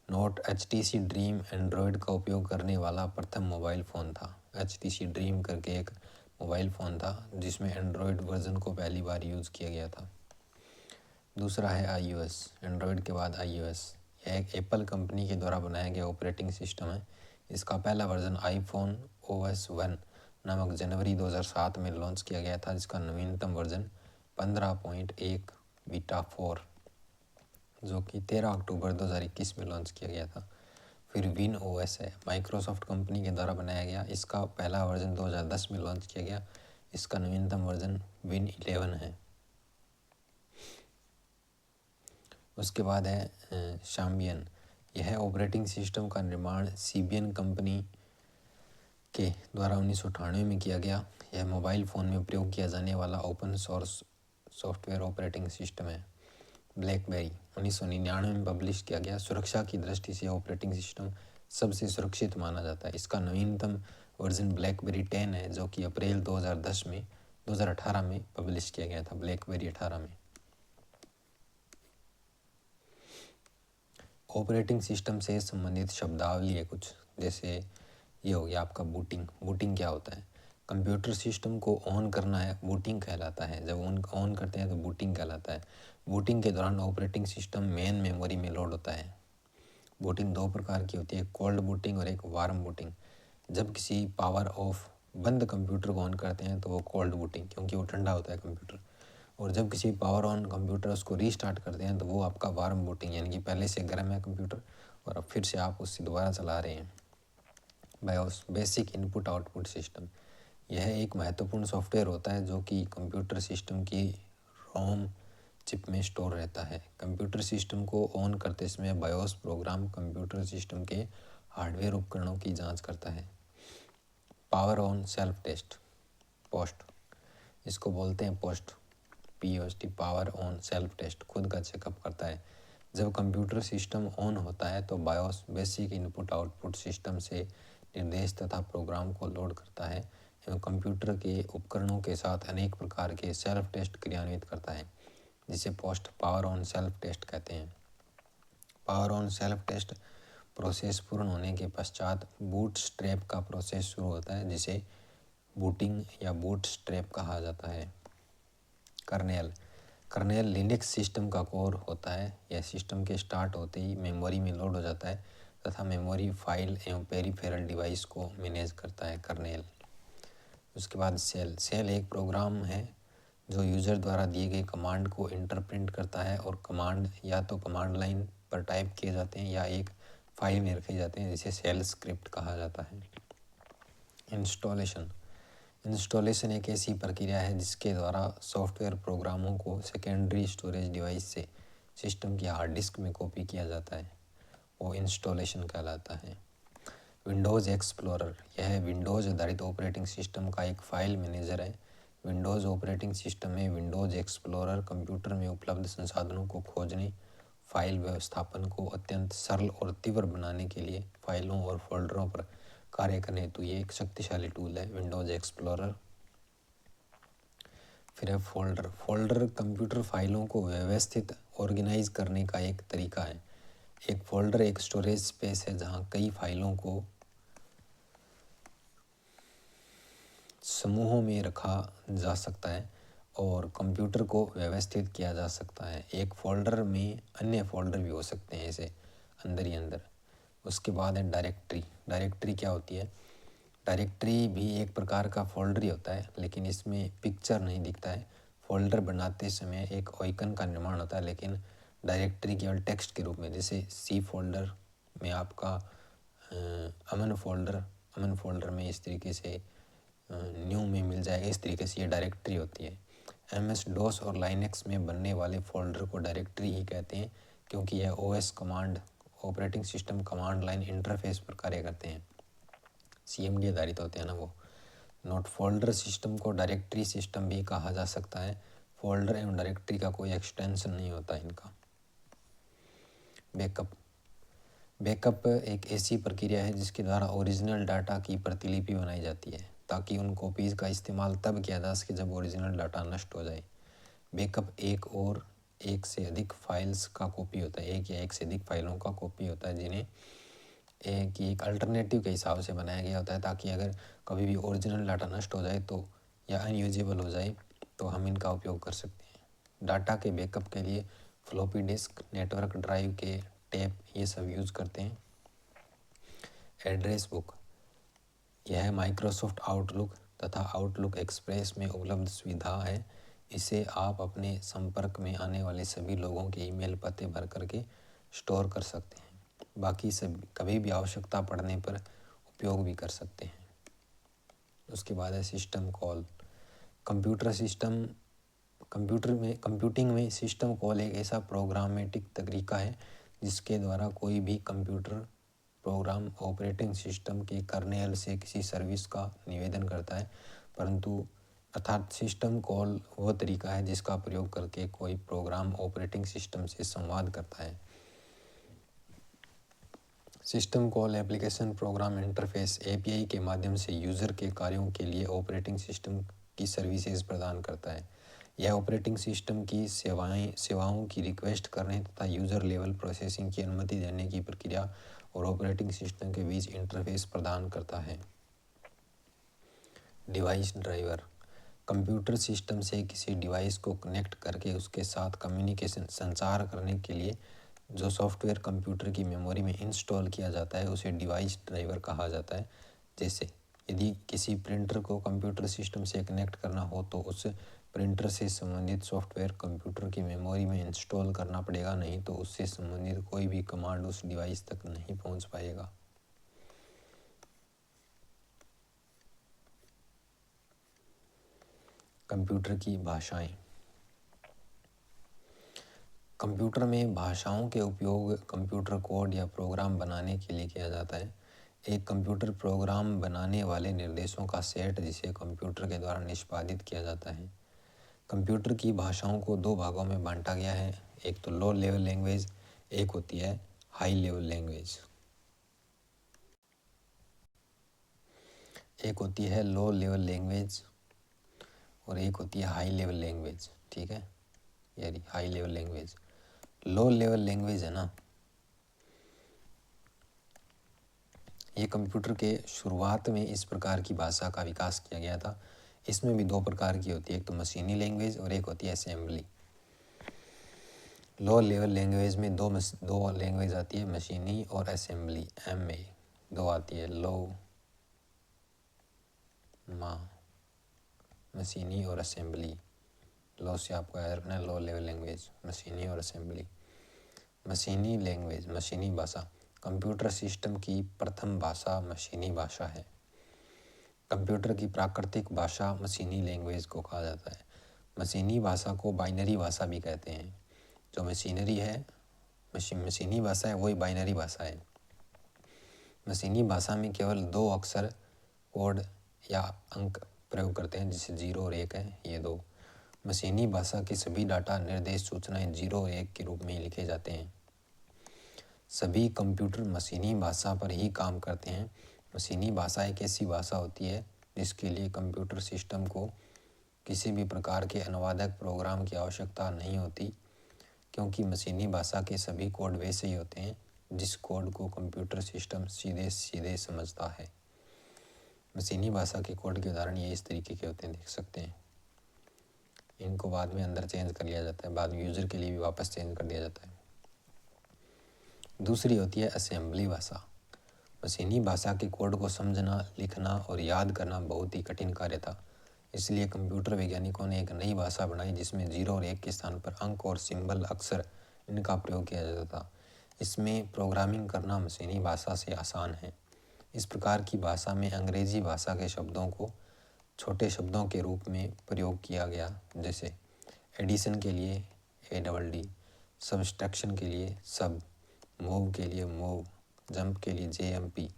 नोट HTC ड्रीम एंड्रॉयड का उपयोग करने वाला प्रथम मोबाइल फ़ोन था। HTC ड्रीम करके एक मोबाइल फ़ोन था जिसमें एंड्रॉयड वर्जन को पहली बार यूज़ किया गया था। दूसरा है iOS, एंड्रॉयड के बाद iOS। यह एक एप्पल कंपनी के द्वारा बनाया गया ऑपरेटिंग सिस्टम है। इसका पहला वर्जन iPhone OS 1 नामक जनवरी 2007 में लॉन्च किया गया था, जिसका नवीनतम वर्जन 15.1 बीटा 4 जो कि 13 अक्टूबर 2021 में लॉन्च किया गया था। फिर WinOS है, माइक्रोसॉफ्ट कंपनी के द्वारा बनाया गया। इसका पहला वर्जन 2010 में लॉन्च किया गया। इसका नवीनतम वर्जन Win11 है। उसके बाद है शाम्बियन। यह ऑपरेटिंग सिस्टम का निर्माण सीबियन कंपनी के द्वारा 1998 में किया गया। यह मोबाइल फ़ोन में प्रयोग किया जाने वाला open source software operating system है। ब्लैकबेरी 1999 में पब्लिश किया गया। सुरक्षा की दृष्टि से ऑपरेटिंग सिस्टम सबसे सुरक्षित माना जाता है। इसका नवीनतम वर्जन ब्लैकबेरी 10 है, जो कि अप्रैल 2018 में पब्लिश किया गया था, ब्लैकबेरी 18 में। ऑपरेटिंग सिस्टम से संबंधित शब्दावली है कुछ, जैसे ये हो गया आपका बूटिंग। बूटिंग क्या होता है? कंप्यूटर सिस्टम को ऑन करना है, बूटिंग कहलाता है। जब ऑन करते हैं तो बूटिंग कहलाता है। बूटिंग के दौरान ऑपरेटिंग सिस्टम मेन मेमोरी में लोड होता है। बूटिंग दो प्रकार की होती है, कोल्ड बूटिंग और एक वार्म बूटिंग। जब किसी पावर ऑफ बंद कंप्यूटर को ऑन करते हैं तो वो कोल्ड बूटिंग, क्योंकि वो ठंडा होता है कंप्यूटर। और जब किसी पावर ऑन कंप्यूटर उसको रीस्टार्ट करते हैं तो वो आपका वार्म बूटिंग, यानी कि पहले से गर्म है कंप्यूटर और अब फिर से आप उससे दोबारा चला रहे हैं। BIOS, basic input output system, यह एक महत्वपूर्ण सॉफ्टवेयर होता है जो कि कंप्यूटर सिस्टम की रोम चिप में स्टोर रहता है। कंप्यूटर सिस्टम को ऑन करते समय बायोस प्रोग्राम कंप्यूटर सिस्टम के हार्डवेयर उपकरणों की जांच करता है। Power on self test, POST, इसको बोलते हैं POST, POST, power on self test, खुद का चेकअप करता है। जब कंप्यूटर सिस्टम ऑन होता है तो BIOS basic input output system से निर्देश तथा प्रोग्राम को लोड करता है एवं कंप्यूटर के उपकरणों के साथ अनेक प्रकार के सेल्फ टेस्ट क्रियान्वित करता है, जिसे POST power on self test कहते हैं। Power on self test process पूर्ण होने के पश्चात बूट स्ट्रैप का प्रोसेस शुरू होता है, जिसे बूटिंग या बूट स्ट्रैप कहा जाता है। कर्नेल, कर्नेल लिनक्स सिस्टम का कोर होता है। यह सिस्टम के स्टार्ट होते ही मेमोरी में लोड हो जाता है तथा मेमोरी फाइल एवं पेरिफेरल डिवाइस को मैनेज करता है, कर्नेल। उसके बाद सेल, सेल एक प्रोग्राम है जो यूज़र द्वारा दिए गए कमांड को इंटरप्रेट करता है और कमांड या तो कमांड लाइन पर टाइप किए जाते हैं या एक फाइल में रखे जाते हैं, जिसे सेल स्क्रिप्ट कहा जाता है। इंस्टॉलेशन, इंस्टॉलेशन एक ऐसी प्रक्रिया है जिसके द्वारा सॉफ्टवेयर प्रोग्रामों को सेकेंडरी स्टोरेज डिवाइस से सिस्टम की हार्ड डिस्क में कॉपी किया जाता है, वो इंस्टॉलेशन कहलाता है। विंडोज़ एक्सप्लोरर, यह विंडोज़ आधारित ऑपरेटिंग सिस्टम का एक फाइल मैनेजर है। विंडोज़ ऑपरेटिंग सिस्टम में विंडोज़ एक्सप्लोरर कंप्यूटर में उपलब्ध संसाधनों को खोजने, फाइल व्यवस्थापन को अत्यंत सरल और तीव्र बनाने के लिए फाइलों और फोल्डरों पर कार्य करने हेतु ये एक शक्तिशाली टूल है, विंडोज़ एक्सप्लोरर। फिर है फोल्डर। फोल्डर कंप्यूटर फाइलों को व्यवस्थित ऑर्गेनाइज करने का एक तरीका है। एक फोल्डर एक स्टोरेज स्पेस है जहाँ कई फाइलों को समूहों में रखा जा सकता है और कंप्यूटर को व्यवस्थित किया जा सकता है। एक फोल्डर में अन्य फोल्डर भी हो सकते हैं ऐसे अंदर ही अंदर। उसके बाद है डायरेक्टरी। डायरेक्टरी क्या होती है? डायरेक्टरी भी एक प्रकार का फोल्डर ही होता है, लेकिन इसमें पिक्चर नहीं दिखता है। फोल्डर बनाते समय एक आइकन का निर्माण होता है, लेकिन डायरेक्टरी केवल टेक्स्ट के रूप में, जैसे सी फोल्डर में आपका अमन फोल्डर में इस तरीके से न्यू में मिल जाएगा, इस तरीके से ये डायरेक्टरी होती है। MS-DOS और लाइनक्स में बनने वाले फोल्डर को डायरेक्टरी ही कहते हैं, क्योंकि यह OS command operating system command line interface पर कार्य करते हैं, CMD आधारित होते हैं ना वो। नोट, फोल्डर सिस्टम को डायरेक्टरी सिस्टम भी कहा जा सकता है। फोल्डर एवं डायरेक्टरी का कोई एक्सटेंशन नहीं होता इनका। बैकअप, बैकअप एक ऐसी प्रक्रिया है जिसके द्वारा ओरिजिनल डाटा की प्रतिलिपि बनाई जाती है ताकि उन कॉपीज़ का इस्तेमाल तब किया जा सके जब ओरिजिनल डाटा नष्ट हो जाए। बैकअप एक से अधिक फाइल्स का कॉपी होता है, एक या एक से अधिक फाइलों का कॉपी होता है, जिन्हें एक अल्टरनेटिव के हिसाब से बनाया गया होता है ताकि अगर कभी भी ओरिजिनल डाटा नष्ट हो जाए तो या अनयूजेबल हो जाए तो हम इनका उपयोग कर सकते हैं। डाटा के बैकअप के लिए फ्लॉपी डिस्क, नेटवर्क ड्राइव के टेप, ये सब यूज़ करते हैं। एड्रेस बुक, यह माइक्रोसॉफ्ट आउटलुक तथा आउटलुक एक्सप्रेस में उपलब्ध सुविधा है। इसे आप अपने संपर्क में आने वाले सभी लोगों के ईमेल पते भर करके स्टोर कर सकते हैं, बाकी सब कभी भी आवश्यकता पड़ने पर उपयोग भी कर सकते हैं। उसके बाद है सिस्टम कॉल। कंप्यूटिंग में सिस्टम कॉल एक ऐसा प्रोग्रामेटिक तरीका है जिसके द्वारा कोई भी कंप्यूटर प्रोग्राम ऑपरेटिंग सिस्टम के कर्नेल से किसी सर्विस का निवेदन करता है, परंतु अर्थात सिस्टम कॉल वह तरीका है जिसका प्रयोग करके कोई प्रोग्राम ऑपरेटिंग सिस्टम से संवाद करता है। System call application program interface API के माध्यम से यूज़र के कार्यों के लिए ऑपरेटिंग सिस्टम की सर्विसेज प्रदान करता है। यह ऑपरेटिंग सिस्टम की सेवाओं की रिक्वेस्ट करने तथा यूज़र लेवल प्रोसेसिंग की अनुमति देने की प्रक्रिया और ऑपरेटिंग सिस्टम के बीच इंटरफेस प्रदान करता है। डिवाइस ड्राइवर कंप्यूटर सिस्टम से किसी डिवाइस को कनेक्ट करके उसके साथ कम्युनिकेशन संचार करने के लिए जो सॉफ्टवेयर कंप्यूटर की मेमोरी में इंस्टॉल किया जाता है उसे डिवाइस ड्राइवर कहा जाता है। जैसे यदि किसी प्रिंटर को कंप्यूटर सिस्टम से कनेक्ट करना हो तो उस प्रिंटर से संबंधित सॉफ्टवेयर कंप्यूटर की मेमोरी में इंस्टॉल करना पड़ेगा, नहीं तो उससे संबंधित कोई भी कमांड उस डिवाइस तक नहीं पहुंच पाएगा। कंप्यूटर की भाषाएं। कंप्यूटर में भाषाओं के उपयोग कंप्यूटर कोड या प्रोग्राम बनाने के लिए किया जाता है। एक कंप्यूटर प्रोग्राम बनाने वाले निर्देशों का सेट जिसे कंप्यूटर के द्वारा निष्पादित किया जाता है। कंप्यूटर की भाषाओं को दो भागों में बांटा गया है, एक तो लो लेवल लैंग्वेज, एक होती है हाई लेवल लैंग्वेज। एक होती है लो लेवल लैंग्वेज और एक होती है हाई लेवल लैंग्वेज। ठीक है, यानी high level language. Low level language है ना, ये कंप्यूटर के शुरुआत में इस प्रकार की भाषा का विकास किया गया था। इसमें भी दो प्रकार की होती है, एक तो मशीनी लैंग्वेज और एक होती है असेंबली। लो लेवल लैंग्वेज में दो लैंग्वेज आती है, मशीनी और असेंबली। MA दो आती है, लो मशीनी और असेंबली। लो से आपको याद रखना है, लो लेवल लैंग्वेज, मशीनी और असेंबली। मशीनी लैंग्वेज, मशीनी भाषा कंप्यूटर सिस्टम की प्रथम भाषा मशीनी भाषा है। कंप्यूटर की प्राकृतिक भाषा मशीनी लैंग्वेज को कहा जाता है। मशीनी भाषा को बाइनरी भाषा भी कहते हैं। जो मशीनरी है, मशीनी भाषा है, वही बाइनरी भाषा है। मशीनी भाषा में केवल दो अक्षर, कोड या अंक प्रयोग करते हैं, जैसे 0 और 1 है, ये दो। मशीनी भाषा के सभी डाटा, निर्देश, सूचनाएं 0 और 1 के रूप में लिखे जाते हैं। सभी कंप्यूटर मशीनी भाषा पर ही काम करते हैं। मशीनी भाषा एक ऐसी भाषा होती है जिसके लिए कंप्यूटर सिस्टम को किसी भी प्रकार के अनुवादक प्रोग्राम की आवश्यकता नहीं होती, क्योंकि मशीनी भाषा के सभी कोड वैसे ही होते हैं जिस कोड को कंप्यूटर सिस्टम सीधे सीधे समझता है। मशीनी भाषा के कोड के उदाहरण ये इस तरीके के होते हैं, देख सकते हैं। इनको बाद में अंदर चेंज कर लिया जाता है, बाद में यूज़र के लिए भी वापस चेंज कर दिया जाता है। दूसरी होती है असेंबली भाषा। मशीनी भाषा के कोड को समझना, लिखना और याद करना बहुत ही कठिन कार्य था। इसलिए कंप्यूटर वैज्ञानिकों ने एक नई भाषा बनाई जिसमें 0 और 1 के स्थान पर अंक और सिंबल, अक्षर, इनका प्रयोग किया जाता था। इसमें प्रोग्रामिंग करना मशीनी भाषा से आसान है। इस प्रकार की भाषा में अंग्रेजी भाषा के शब्दों को छोटे शब्दों के रूप में प्रयोग किया गया, जैसे एडिशन के लिए ADD, सब्सट्रैक्शन के लिए सब, मूव के लिए मूव, जंप के लिए JMP।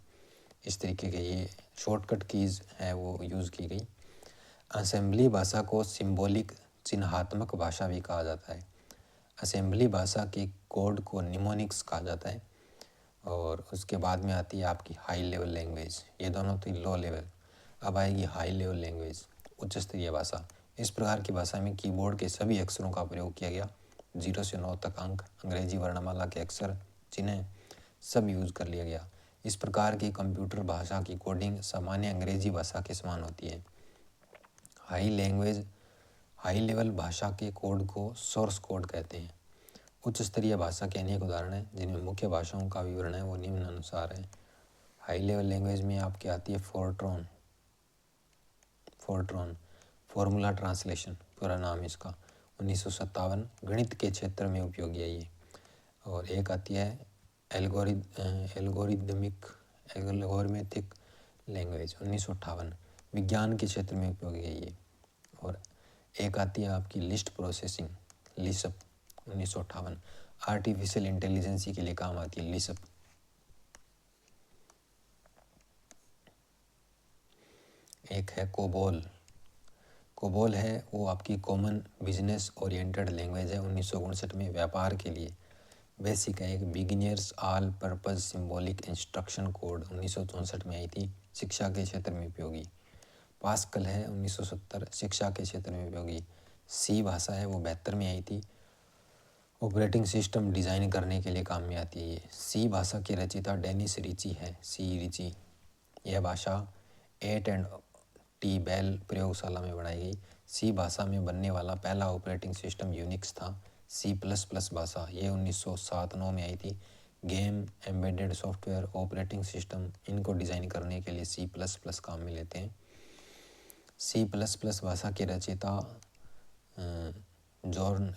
इस तरीके के ये शॉर्टकट कीज़ है वो यूज़ की गई। असेंबली भाषा को सिंबॉलिक, चिन्हात्मक भाषा भी कहा जाता है। असेंबली भाषा के कोड को निमोनिक्स कहा जाता है। और उसके बाद में आती है आपकी हाई लेवल लैंग्वेज। ये दोनों थी लो लेवल, अब आएगी हाई लेवल लैंग्वेज, उच्च स्तरीय भाषा। इस प्रकार की भाषा में कीबोर्ड के सभी अक्षरों का प्रयोग किया गया, 0 से 9 तक अंक, अंग्रेजी वर्णमाला के अक्षर, चिन्ह सब यूज़ कर लिया गया। इस प्रकार की कंप्यूटर भाषा की कोडिंग सामान्य अंग्रेजी भाषा के समान होती है। हाई लेवल भाषा के कोड को सोर्स कोड कहते हैं। उच्च स्तरीय भाषा के अनेक उदाहरण हैं जिनमें मुख्य भाषाओं का विवरण है वो निम्न अनुसार है। हाई लेवल लैंग्वेज में आपके आती है फोर्ट्रॉन, फॉर्मूला ट्रांसलेशन पूरा नाम इसका, 1957, गणित के क्षेत्र में उपयोगी है ये। और एक आती है एल्गोरिथमिक लैंग्वेज, 1958, विज्ञान के क्षेत्र में उपयोगी है ये। और एक आती है आपकी लिस्ट प्रोसेसिंग, लिसप, 1958, आर्टिफिशियल इंटेलिजेंसी के लिए काम आती है लिसप। एक है कोबोल। कोबोल है वो आपकी कॉमन बिजनेस ओरिएंटेड लैंग्वेज है, 1959 में व्यापार के लिए बेसिक है एक beginners all purpose symbolic instruction code 1964 में आई थी, शिक्षा के क्षेत्र में उपयोगी। पास्कल है 1970, शिक्षा के क्षेत्र में उपयोगी। सी भाषा है वो 72 में आई थी, ऑपरेटिंग सिस्टम डिज़ाइन करने के लिए काम में आती है। सी भाषा के रचयिता डेनिस रिची है, सी रिची। यह भाषा एट एंड टी बेल प्रयोगशाला में बनाई गई। सी भाषा में बनने वाला पहला ऑपरेटिंग सिस्टम यूनिक्स था। सी प्लस प्लस भाषा ये 1907-9 में आई थी। Game, embedded software, operating system, इनको डिज़ाइन करने के लिए सी प्लस प्लस काम में लेते हैं। सी प्लस प्लस भाषा के रचयिता जॉर्न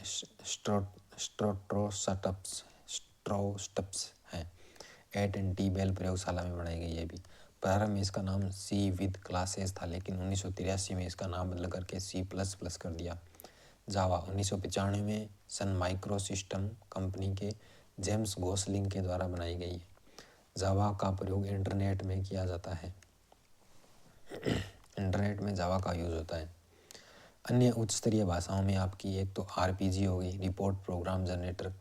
स्ट्रोस्टप्स हैं। एट एंड टी बेल प्रयोगशाला में बनाई गई है भी। प्रारंभ में इसका नाम सी विद क्लासेस था, लेकिन 1983 में इसका नाम बदल करके सी प्लस प्लस कर दिया। जावा 1995 में सन माइक्रो सिस्टम कंपनी के जेम्स गोसलिंग के द्वारा बनाई गई है। जावा का प्रयोग इंटरनेट में किया जाता है, इंटरनेट में जावा का यूज़ होता है। अन्य उच्च स्तरीय भाषाओं में आपकी एक तो आरपीजी हो गई, रिपोर्ट प्रोग्राम जनरेटर,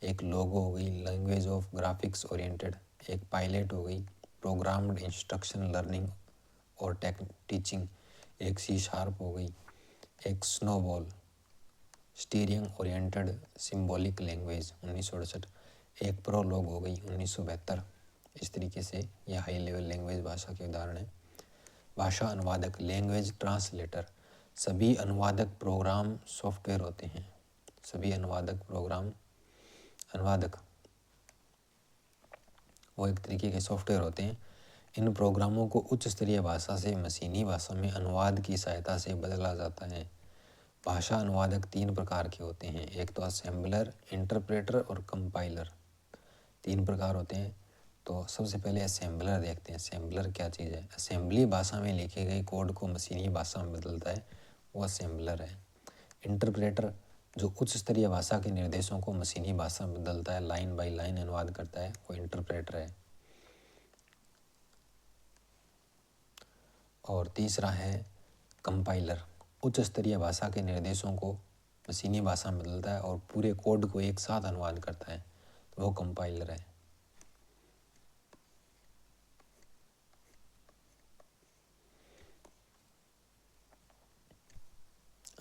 एक लोगो हो गई, लैंग्वेज ऑफ ग्राफिक्स ओरिएंटेड, एक पायलट हो गई, प्रोग्राम्ड इंस्ट्रक्शन लर्निंग और टीचिंग, एक सी शार्प हो गई, एक snowball steering oriented symbolic language 1968, एक प्रोलॉग हो गई 1972। इस तरीके से यह हाई लेवल लैंग्वेज भाषा के उदाहरण है। भाषा अनुवादक, लैंग्वेज ट्रांसलेटर, सभी अनुवादक प्रोग्राम सॉफ्टवेयर होते हैं। सभी अनुवादक वो एक तरीके के सॉफ्टवेयर होते हैं। इन प्रोग्रामों को उच्च स्तरीय भाषा से मशीनी भाषा में अनुवाद की सहायता से बदला जाता है। भाषा अनुवादक 3 प्रकार के होते हैं, एक तो असेंबलर, इंटरप्रेटर और कंपाइलर। 3 प्रकार होते हैं। तो सबसे पहले असेंबलर देखते हैं। असेंबलर क्या चीज़ है? असेंबली भाषा में लिखे गए कोड को मशीनी भाषा में बदलता है, वो असेंबलर है। इंटरप्रेटर जो उच्च स्तरीय भाषा के निर्देशों को मशीनी भाषा में बदलता है, लाइन बाय लाइन अनुवाद करता है, वो इंटरप्रेटर है। और तीसरा है कंपाइलर, उच्च स्तरीय भाषा के निर्देशों को मशीनी भाषा में बदलता है और पूरे कोड को एक साथ अनुवाद करता है, तो वो कंपाइलर है।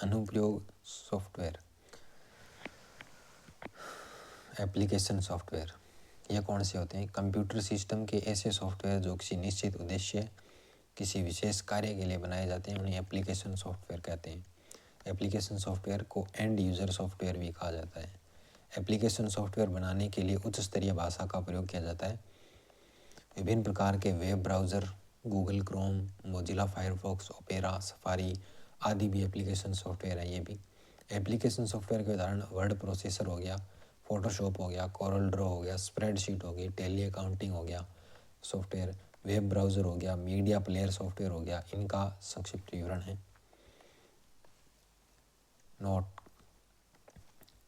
अनुप्रयोग सॉफ्टवेयर, एप्लीकेशन सॉफ्टवेयर, ये कौन से होते हैं? कंप्यूटर सिस्टम के ऐसे सॉफ्टवेयर जो किसी निश्चित उद्देश्य, किसी विशेष कार्य के लिए बनाए जाते हैं, उन्हें एप्लीकेशन सॉफ्टवेयर कहते हैं। एप्लीकेशन सॉफ्टवेयर को एंड यूज़र सॉफ्टवेयर भी कहा जाता है। एप्लीकेशन सॉफ्टवेयर बनाने के लिए उच्च स्तरीय भाषा का प्रयोग किया जाता है। विभिन्न प्रकार के web browser, Google Chrome, Mozilla Firefox, opera, safari आदि भी एप्लीकेशन सॉफ्टवेयर है। ये भी एप्लीकेशन सॉफ्टवेयर के उदाहरण वर्ड प्रोसेसर हो गया, फोटोशॉप हो गया, कोरल ड्रॉ हो गया, स्प्रेडशीट हो गई, टेली अकाउंटिंग हो गया सॉफ्टवेयर, वेब ब्राउज़र हो गया, मीडिया प्लेयर सॉफ्टवेयर हो गया। इनका संक्षिप्त विवरण है। नोट,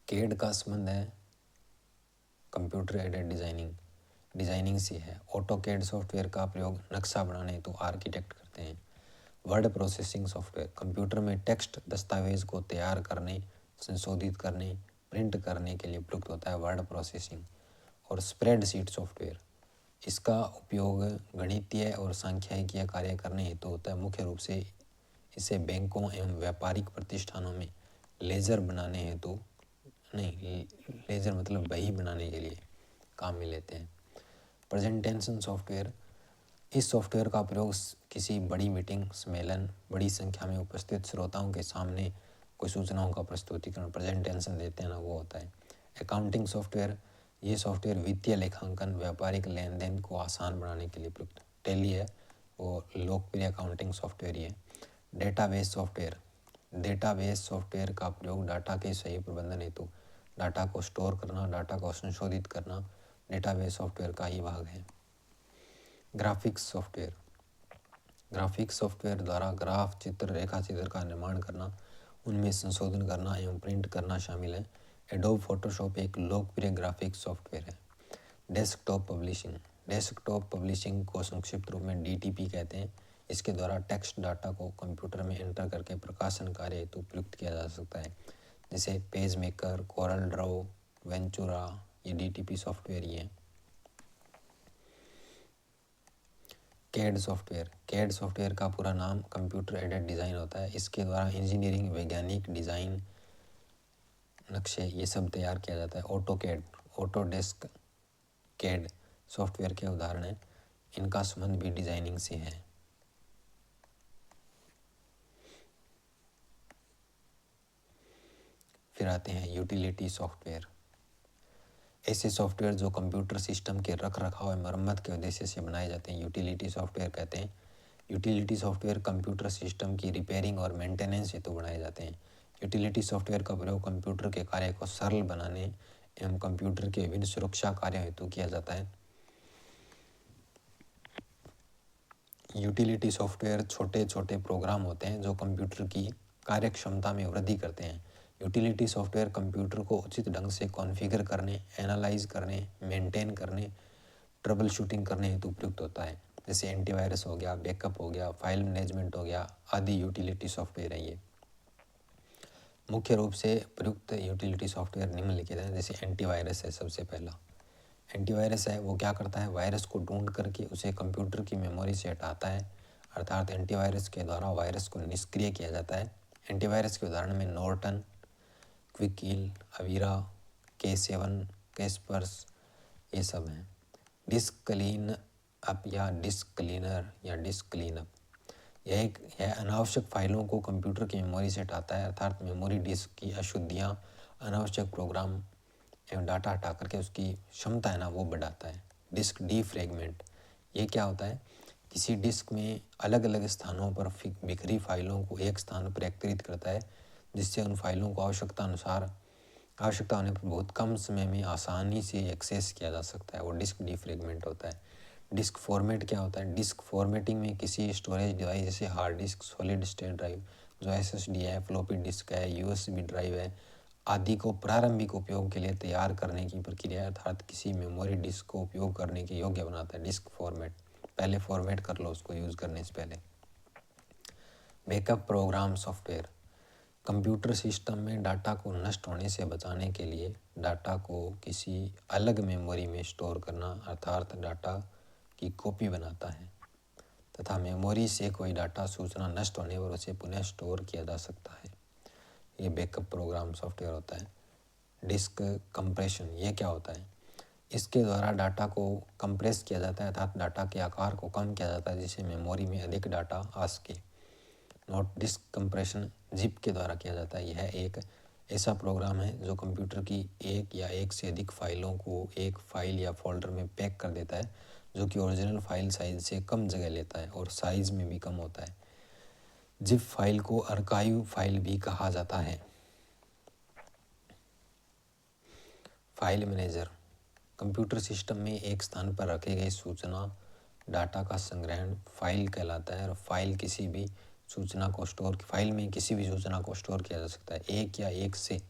केड का संबंध है कंप्यूटर एडेड डिज़ाइनिंग से है। ऑटोकेड सॉफ्टवेयर का प्रयोग नक्शा बनाने हेतु आर्किटेक्ट करते हैं। वर्ड प्रोसेसिंग सॉफ्टवेयर कंप्यूटर में टेक्स्ट दस्तावेज को तैयार करने, संशोधित करने, प्रिंट करने के लिए प्रयुक्त होता है वर्ड प्रोसेसिंग। और स्प्रेडशीट सॉफ्टवेयर, इसका उपयोग गणितीय और सांख्यिकीय कार्य करने हेतु होता है। मुख्य रूप से इसे बैंकों एवं व्यापारिक प्रतिष्ठानों में लेजर बनाने हेतु लेजर मतलब बही बनाने के लिए काम में लेते हैं। प्रेजेंटेशन सॉफ्टवेयर, इस सॉफ्टवेयर का प्रयोग किसी बड़ी मीटिंग, सम्मेलन, बड़ी संख्या में उपस्थित श्रोताओं के सामने कोई सूचनाओं का प्रस्तुतिकरण, प्रेजेंटेशन देते हैं ना, वो होता है। अकाउंटिंग सॉफ्टवेयर, ये सॉफ्टवेयर वित्तीय लेखांकन, व्यापारिक लेन देन को आसान बनाने के लिए प्रयुक्त। टेली है वो लोकप्रिय अकाउंटिंग सॉफ्टवेयर ही है। डेटाबेस सॉफ्टवेयर का प्रयोग डाटा के सही प्रबंधन हेतु, डाटा को स्टोर करना, डाटा को संशोधित करना डेटाबेस सॉफ्टवेयर का ही भाग है। ग्राफिक्स सॉफ्टवेयर द्वारा ग्राफ, चित्र, रेखा चित्र का निर्माण करना, उनमें संशोधन करना एवं प्रिंट करना शामिल है। एडोब फोटोशॉप एक लोकप्रिय ग्राफिक्स सॉफ्टवेयर है। डेस्कटॉप पब्लिशिंग को संक्षिप्त रूप में DTP कहते हैं। इसके द्वारा टेक्स्ट डाटा को कंप्यूटर में एंटर करके प्रकाशन कार्य हेतु प्रयुक्त किया जा सकता है, जैसे PageMaker, CorelDRAW, Ventura ये DTP सॉफ्टवेयर ही है। कैड सॉफ्टवेयर का पूरा नाम कंप्यूटर एडेड डिज़ाइन होता है। इसके द्वारा इंजीनियरिंग, वैज्ञानिक डिज़ाइन, नक्शे ये सब तैयार किया जाता है। ऑटोडेस्क, कैड सॉफ्टवेयर के उदाहरण हैं। इनका संबंध भी डिज़ाइनिंग से है। फिर आते हैं यूटिलिटी सॉफ्टवेयर। ऐसे सॉफ्टवेयर जो कंप्यूटर सिस्टम के रख रखाव और मरम्मत के उद्देश्य से बनाए जाते हैं यूटिलिटी सॉफ्टवेयर कहते हैं। यूटिलिटी सॉफ्टवेयर कंप्यूटर सिस्टम की रिपेयरिंग और मेंटेनेंस हेतु बनाए जाते हैं। यूटिलिटी सॉफ्टवेयर का प्रयोग कंप्यूटर के कार्य को सरल बनाने एवं कंप्यूटर के विभिन्न सुरक्षा कार्यों हेतु किया जाता है। यूटिलिटी सॉफ्टवेयर छोटे छोटे प्रोग्राम होते हैं जो कंप्यूटर की कार्य क्षमता में वृद्धि करते हैं। यूटिलिटी सॉफ्टवेयर कंप्यूटर को उचित ढंग से कॉन्फ़िगर करने, एनालाइज करने, मेंटेन करने, ट्रबल शूटिंग करने हेतु उपयुक्त होता है। जैसे एंटीवायरस हो गया, बैकअप हो गया, फाइल मैनेजमेंट हो गया आदि यूटिलिटी सॉफ्टवेयर है ये। मुख्य रूप से प्रयुक्त यूटिलिटी सॉफ्टवेयर निम्नलिखित हैं। जैसे एंटीवायरस है सबसे पहला। एंटीवायरस है वो क्या करता है, वायरस को ढूंढ करके उसे कंप्यूटर की मेमोरी से हटाता है, अर्थात एंटीवायरस के द्वारा वायरस को निष्क्रिय किया जाता है। एंटीवायरस के उदाहरण में नॉर्टन, क्विकिल, अवीरा, K7, कैस्पर्स ये सब हैं। डिस्क क्लीन अप या डिस्क क्लीनर या डिस्क क्लीनअप यह अनावश्यक फाइलों को कंप्यूटर की मेमोरी से हटाता है, अर्थात मेमोरी डिस्क की अशुद्धियाँ, अनावश्यक प्रोग्राम एवं डाटा हटा करके उसकी क्षमता है ना वो बढ़ाता है। डिस्क डीफ्रैगमेंट ये क्या होता है, किसी डिस्क में अलग अलग स्थानों पर बिखरी फाइलों को एक स्थान पर एकत्रित करता है, जिससे उन फाइलों को आवश्यकता होने पर बहुत कम समय में आसानी से एक्सेस किया जा सकता है। वो डिस्क डीफ्रैगमेंट होता है। डिस्क फॉर्मेट क्या होता है, डिस्क फॉर्मेटिंग में किसी स्टोरेज डिवाइस जैसे hard disk, solid state drive जो SSD है, फ्लॉपी डिस्क है, USB ड्राइव है आदि को प्रारंभिक उपयोग के लिए तैयार करने की प्रक्रिया अर्थात किसी मेमोरी डिस्क को उपयोग करने के योग्य बनाता है। डिस्क फॉर्मेट पहले फॉर्मेट कर लो उसको यूज़ करने से पहले। Backup program software computer system में डाटा को नष्ट होने से बचाने के लिए डाटा को किसी अलग मेमोरी में स्टोर करना अर्थात डाटा की कॉपी बनाता है तथा मेमोरी से कोई डाटा सूचना नष्ट होने पर उसे पुनः स्टोर किया जा सकता है। ये बैकअप प्रोग्राम सॉफ्टवेयर होता है। डिस्क कंप्रेशन ये क्या होता है, इसके द्वारा डाटा को कंप्रेस किया जाता है अर्थात डाटा के आकार को कम किया जाता है जिससे मेमोरी में अधिक डाटा आ सके। नोट डिस्क कंप्रेशन जिप के द्वारा किया जाता है। यह एक ऐसा प्रोग्राम है जो कंप्यूटर की एक या एक से अधिक फाइलों को एक फाइल या फोल्डर में पैक कर देता है जो कि ओरिजिनल फाइल साइज से कम जगह लेता है और साइज में भी कम होता है। जिप फाइल को आर्काइव फाइल भी कहा जाता है। फाइल मैनेजर कंप्यूटर सिस्टम में एक स्थान पर रखे गए सूचना डाटा का संग्रहण फाइल कहलाता है और फाइल में किसी भी सूचना को स्टोर किया जा सकता है। एक या एक से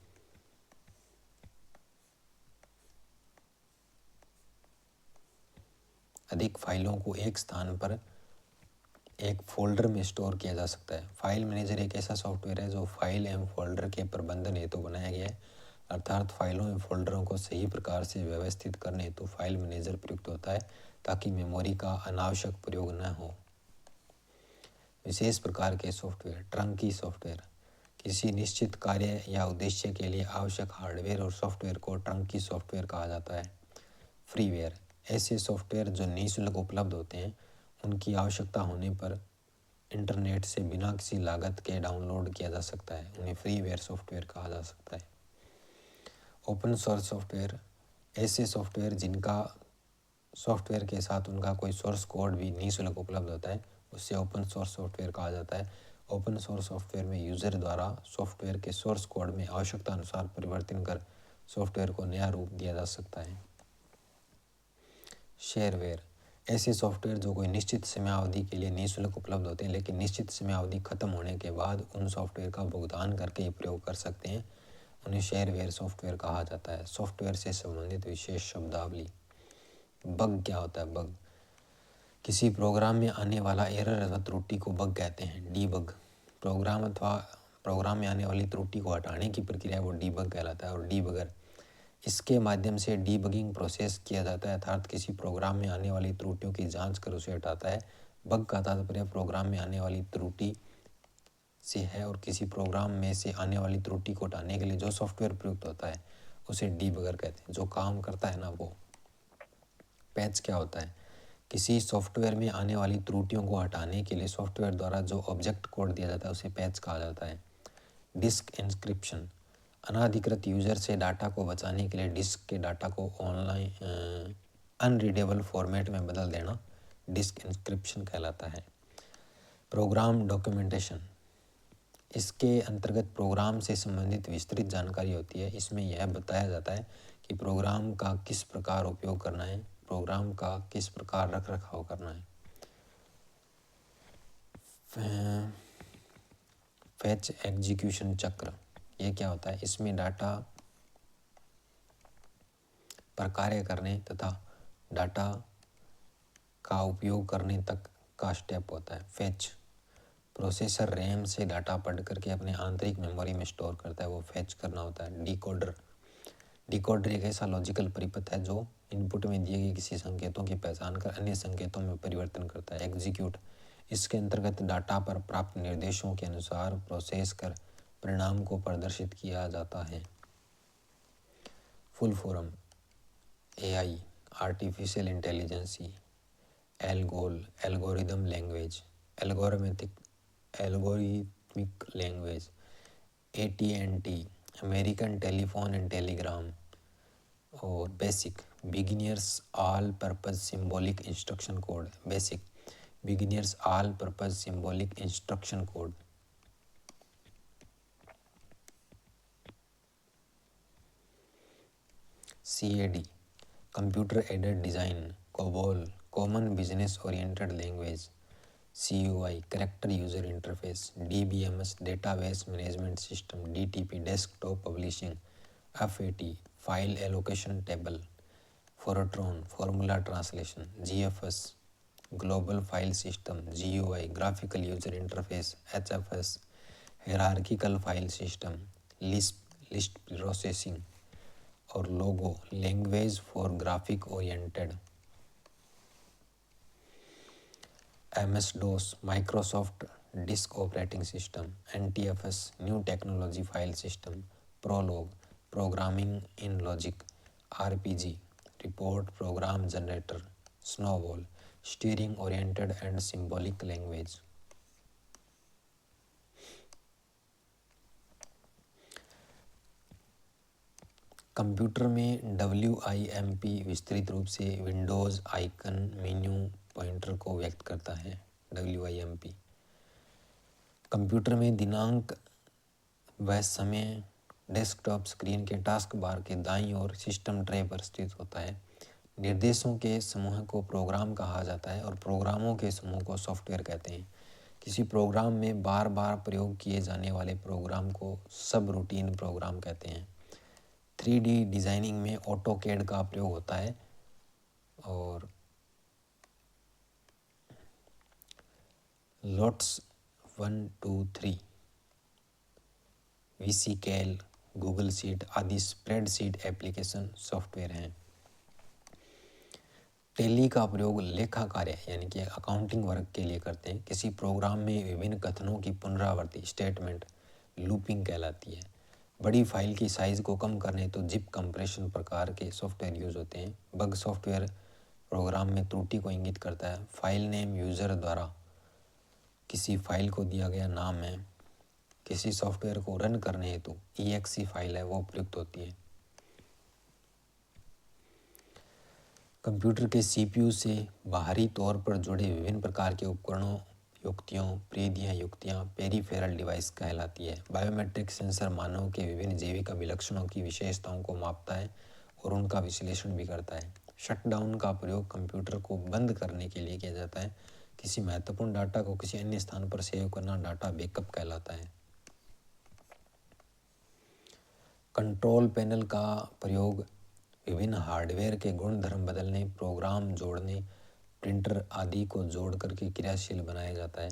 अधिक फाइलों को एक स्थान पर एक फोल्डर में स्टोर किया जा सकता है। फाइल मैनेजर एक ऐसा सॉफ्टवेयर है जो फाइल एवं फोल्डर के प्रबंधन हेतु बनाया गया है, अर्थात फाइलों एवं फोल्डरों को सही प्रकार से व्यवस्थित करने हेतु फाइल मैनेजर प्रयुक्त होता है ताकि मेमोरी का अनावश्यक प्रयोग न हो। विशेष प्रकार के सॉफ्टवेयर ट्रंकी सॉफ्टवेयर किसी निश्चित कार्य या उद्देश्य के लिए आवश्यक हार्डवेयर और सॉफ्टवेयर को ट्रंकी सॉफ्टवेयर कहा जाता है। फ्रीवेयर ऐसे सॉफ्टवेयर जो निःशुल्क उपलब्ध होते हैं, उनकी आवश्यकता होने पर इंटरनेट से बिना किसी लागत के डाउनलोड किया जा सकता है, उन्हें फ्रीवेयर सॉफ्टवेयर कहा जा सकता है। ओपन सोर्स सॉफ्टवेयर ऐसे सॉफ्टवेयर जिनका सॉफ्टवेयर के साथ उनका कोई सोर्स कोड भी निःशुल्क उपलब्ध होता है, उससे ओपन सोर्स सॉफ्टवेयर कहा जाता है। ओपन सोर्स सॉफ्टवेयर में यूज़र द्वारा सॉफ्टवेयर के सोर्स कोड में आवश्यकता अनुसार परिवर्तन कर सॉफ्टवेयर को नया रूप दिया जा सकता है। शेयरवेयर ऐसे सॉफ्टवेयर जो कोई निश्चित समयावधि के लिए निःशुल्क उपलब्ध होते हैं लेकिन निश्चित समयावधि खत्म होने के बाद उन सॉफ्टवेयर का भुगतान करके ही प्रयोग कर सकते हैं, उन्हें शेयरवेयर सॉफ्टवेयर कहा जाता है। सॉफ्टवेयर से संबंधित विशेष शब्दावली। बग क्या होता है, बग किसी प्रोग्राम में आने वाला एरर अथवा त्रुटि को बग कहते हैं। डीबग प्रोग्राम में आने वाली त्रुटि को हटाने की प्रक्रिया वो डीबग कहलाता है। और डीबगर इसके माध्यम से डीबगिंग प्रोसेस किया जाता है, अर्थात किसी प्रोग्राम में आने वाली त्रुटियों की जांच कर उसे हटाता है। बग का तात्पर्य प्रोग्राम में आने वाली त्रुटि से है और किसी प्रोग्राम में से आने वाली त्रुटि को हटाने के लिए जो सॉफ्टवेयर प्रयुक्त होता है उसे डीबगर कहते हैं, जो काम करता है ना वो। पैच क्या होता है? किसी सॉफ्टवेयर में आने वाली त्रुटियों को हटाने के लिए सॉफ्टवेयर द्वारा जो ऑब्जेक्ट कोड दिया जाता है उसे पैच कहा जाता है। डिस्क इंस्क्रिप्शन, अनाधिकृत यूजर से डाटा को बचाने के लिए डिस्क के डाटा को ऑनलाइन अनरीडेबल फॉर्मेट में बदल देना डिस्क इंस्क्रिप्शन कहलाता है। प्रोग्राम डॉक्यूमेंटेशन, इसके अंतर्गत प्रोग्राम से संबंधित विस्तृत जानकारी होती है। इसमें यह बताया जाता है कि प्रोग्राम का किस प्रकार उपयोग करना है, प्रोग्राम का किस प्रकार रख रखाव करना है। फैच एग्जीक्यूशन चक्र, ये क्या होता है? इसमें डाटा पर कार्य करने तथा डाटा का उपयोग करने तक का स्टेप होता है। फैच, प्रोसेसर रैम से डाटा पढ़ करके अपने आंतरिक मेमोरी में स्टोर करता है, वो फैच करना होता है। डिकोडर, डिकोडर एक ऐसा लॉजिकल परिपथ है जो इनपुट में दिए गए किसी संकेतों की पहचान कर अन्य संकेतों में परिवर्तन करता है। एग्जीक्यूट, इसके अंतर्गत डाटा पर प्राप्त निर्देशों के अनुसार प्रोसेस कर परिणाम को प्रदर्शित किया जाता है। Full form AI, artificial intelligence, ALGOL, algorithm language, algorithmic language, AT&T, American telephone and telegram, और BASIC, beginners all purpose symbolic instruction code, BASIC, beginners all purpose symbolic instruction code. CAD, computer aided design, COBOL, common business oriented language. CUI, character user interface. DBMS, database management system. DTP, desktop publishing. FAT, file allocation table. FORTRAN, formula translation. GFS, global file system. GUI, graphical user interface. HFS, hierarchical file system. List processing. और LOGO, language for graphic oriented. MS-DOS, Microsoft disk operating system. NTFS, new technology file system. PROLOG, programming in logic. RPG, report program generator. SNOBOL, steering oriented and symbolic language. Computer में WIMP विस्तृत रूप से Windows icon menu pointer को व्यक्त करता है। WIMP computer में दिनांक व समय डेस्कटॉप स्क्रीन के टास्क बार के दाईं ओर सिस्टम ट्रे पर स्थित होता है। निर्देशों के समूह को प्रोग्राम कहा जाता है और प्रोग्रामों के समूह को सॉफ्टवेयर कहते हैं। किसी प्रोग्राम में बार बार प्रयोग किए जाने वाले प्रोग्राम को सब रूटीन प्रोग्राम कहते हैं। 3D डिज़ाइनिंग में ऑटोकैड का प्रयोग होता है और लोट्स 1, 2, 3, VCalc, गूगल शीट आदि स्प्रेडशीट एप्लीकेशन सॉफ्टवेयर हैं। टैली का प्रयोग लेखा कार्य यानी कि अकाउंटिंग वर्क के लिए करते हैं। किसी प्रोग्राम में विभिन्न कथनों की पुनरावृत्ति स्टेटमेंट लूपिंग कहलाती है। बड़ी फाइल की साइज़ को कम करने तो जिप कंप्रेशन प्रकार के सॉफ्टवेयर यूज़ होते हैं। बग सॉफ्टवेयर प्रोग्राम में त्रुटि को इंगित करता है। फाइल नेम यूज़र द्वारा किसी फाइल को दिया गया नाम है। किसी सॉफ्टवेयर को रन करने हेतु EXE फाइल है वो प्रयुक्त होती है। कंप्यूटर के CPU से बाहरी तौर पर जुड़े विभिन्न प्रकार के उपकरणों, युक्तियों, युक्तियाँ पेरीफेरल डिवाइस कहलाती है। बायोमेट्रिक सेंसर मानव के विभिन्न जैविक अभिलक्षणों की विशेषताओं को मापता है और उनका विश्लेषण भी करता है। शटडाउन का प्रयोग कंप्यूटर को बंद करने के लिए किया जाता है। किसी महत्वपूर्ण डाटा को किसी अन्य स्थान पर सेव करना डाटा बैकअप कहलाता है। कंट्रोल पैनल का प्रयोग विभिन्न हार्डवेयर के गुण धर्म बदलने, प्रोग्राम जोड़ने, प्रिंटर आदि को जोड़ करके क्रियाशील बनाया जाता है।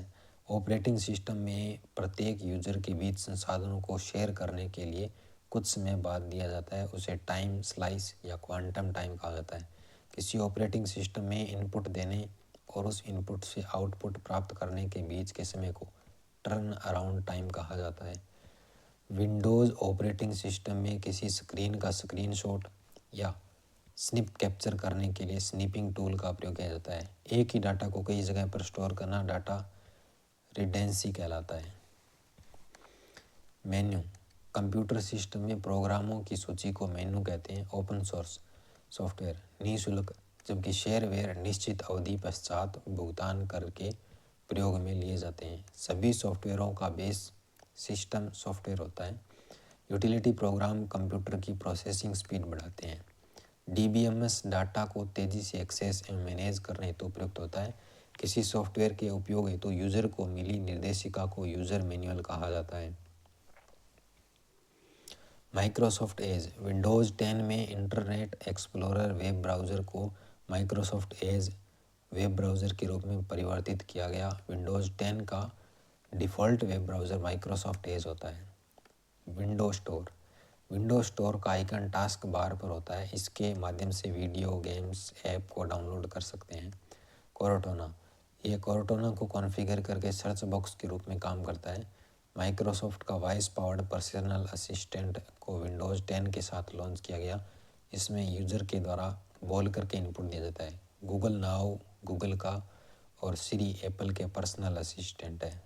ऑपरेटिंग सिस्टम में प्रत्येक यूजर के बीच संसाधनों को शेयर करने के लिए कुछ समय बाद दिया जाता है उसे टाइम स्लाइस या क्वांटम टाइम कहा जाता है। किसी ऑपरेटिंग सिस्टम में इनपुट देने और उस इनपुट से आउटपुट प्राप्त करने के बीच के समय को टर्न अराउंड टाइम कहा जाता है। विंडोज़ ऑपरेटिंग सिस्टम में किसी स्क्रीन का स्क्रीनशॉट या स्निप कैप्चर करने के लिए स्निपिंग टूल का प्रयोग किया जाता है। एक ही डाटा को कई जगह पर स्टोर करना डाटा रिडेंडेंसी कहलाता है। मेन्यू कंप्यूटर सिस्टम में प्रोग्रामों की सूची को मेन्यू कहते हैं। ओपन सोर्स सॉफ्टवेयर निःशुल्क, जबकि शेयरवेयर निश्चित अवधि पश्चात भुगतान करके प्रयोग में लिए जाते हैं। सभी सॉफ्टवेयरों का बेस सिस्टम सॉफ्टवेयर होता है। यूटिलिटी प्रोग्राम कंप्यूटर की प्रोसेसिंग स्पीड बढ़ाते हैं। डीबीएमएस डाटा को तेज़ी से एक्सेस एवं मैनेज करने हेतु उपयुक्त होता है। किसी सॉफ्टवेयर के उपयोग हेतु यूज़र को मिली निर्देशिका को यूज़र मैनुअल कहा जाता है। माइक्रोसॉफ्ट एज विंडोज़ 10 में इंटरनेट एक्सप्लोरर वेब ब्राउज़र को माइक्रोसॉफ्ट एज वेब ब्राउज़र के रूप में परिवर्तित किया गया। विंडोज़ 10 का default web browser Microsoft Edge होता है। विंडोज स्टोर का आइकन टास्क बार पर होता है। इसके माध्यम से वीडियो गेम्स ऐप को डाउनलोड कर सकते हैं। कोरोटोना ये कोरोटोना को कॉन्फ़िगर करके सर्च बॉक्स के रूप में काम करता है। माइक्रोसॉफ्ट का वॉइस पावर्ड पर्सनल असिस्टेंट को विंडोज़ 10 के साथ लॉन्च किया गया। इसमें यूज़र के द्वारा बोल करके इनपुट दिया जाता है। गूगल नाउ गूगल का और सिरी एप्पल के पर्सनल असिस्टेंट है।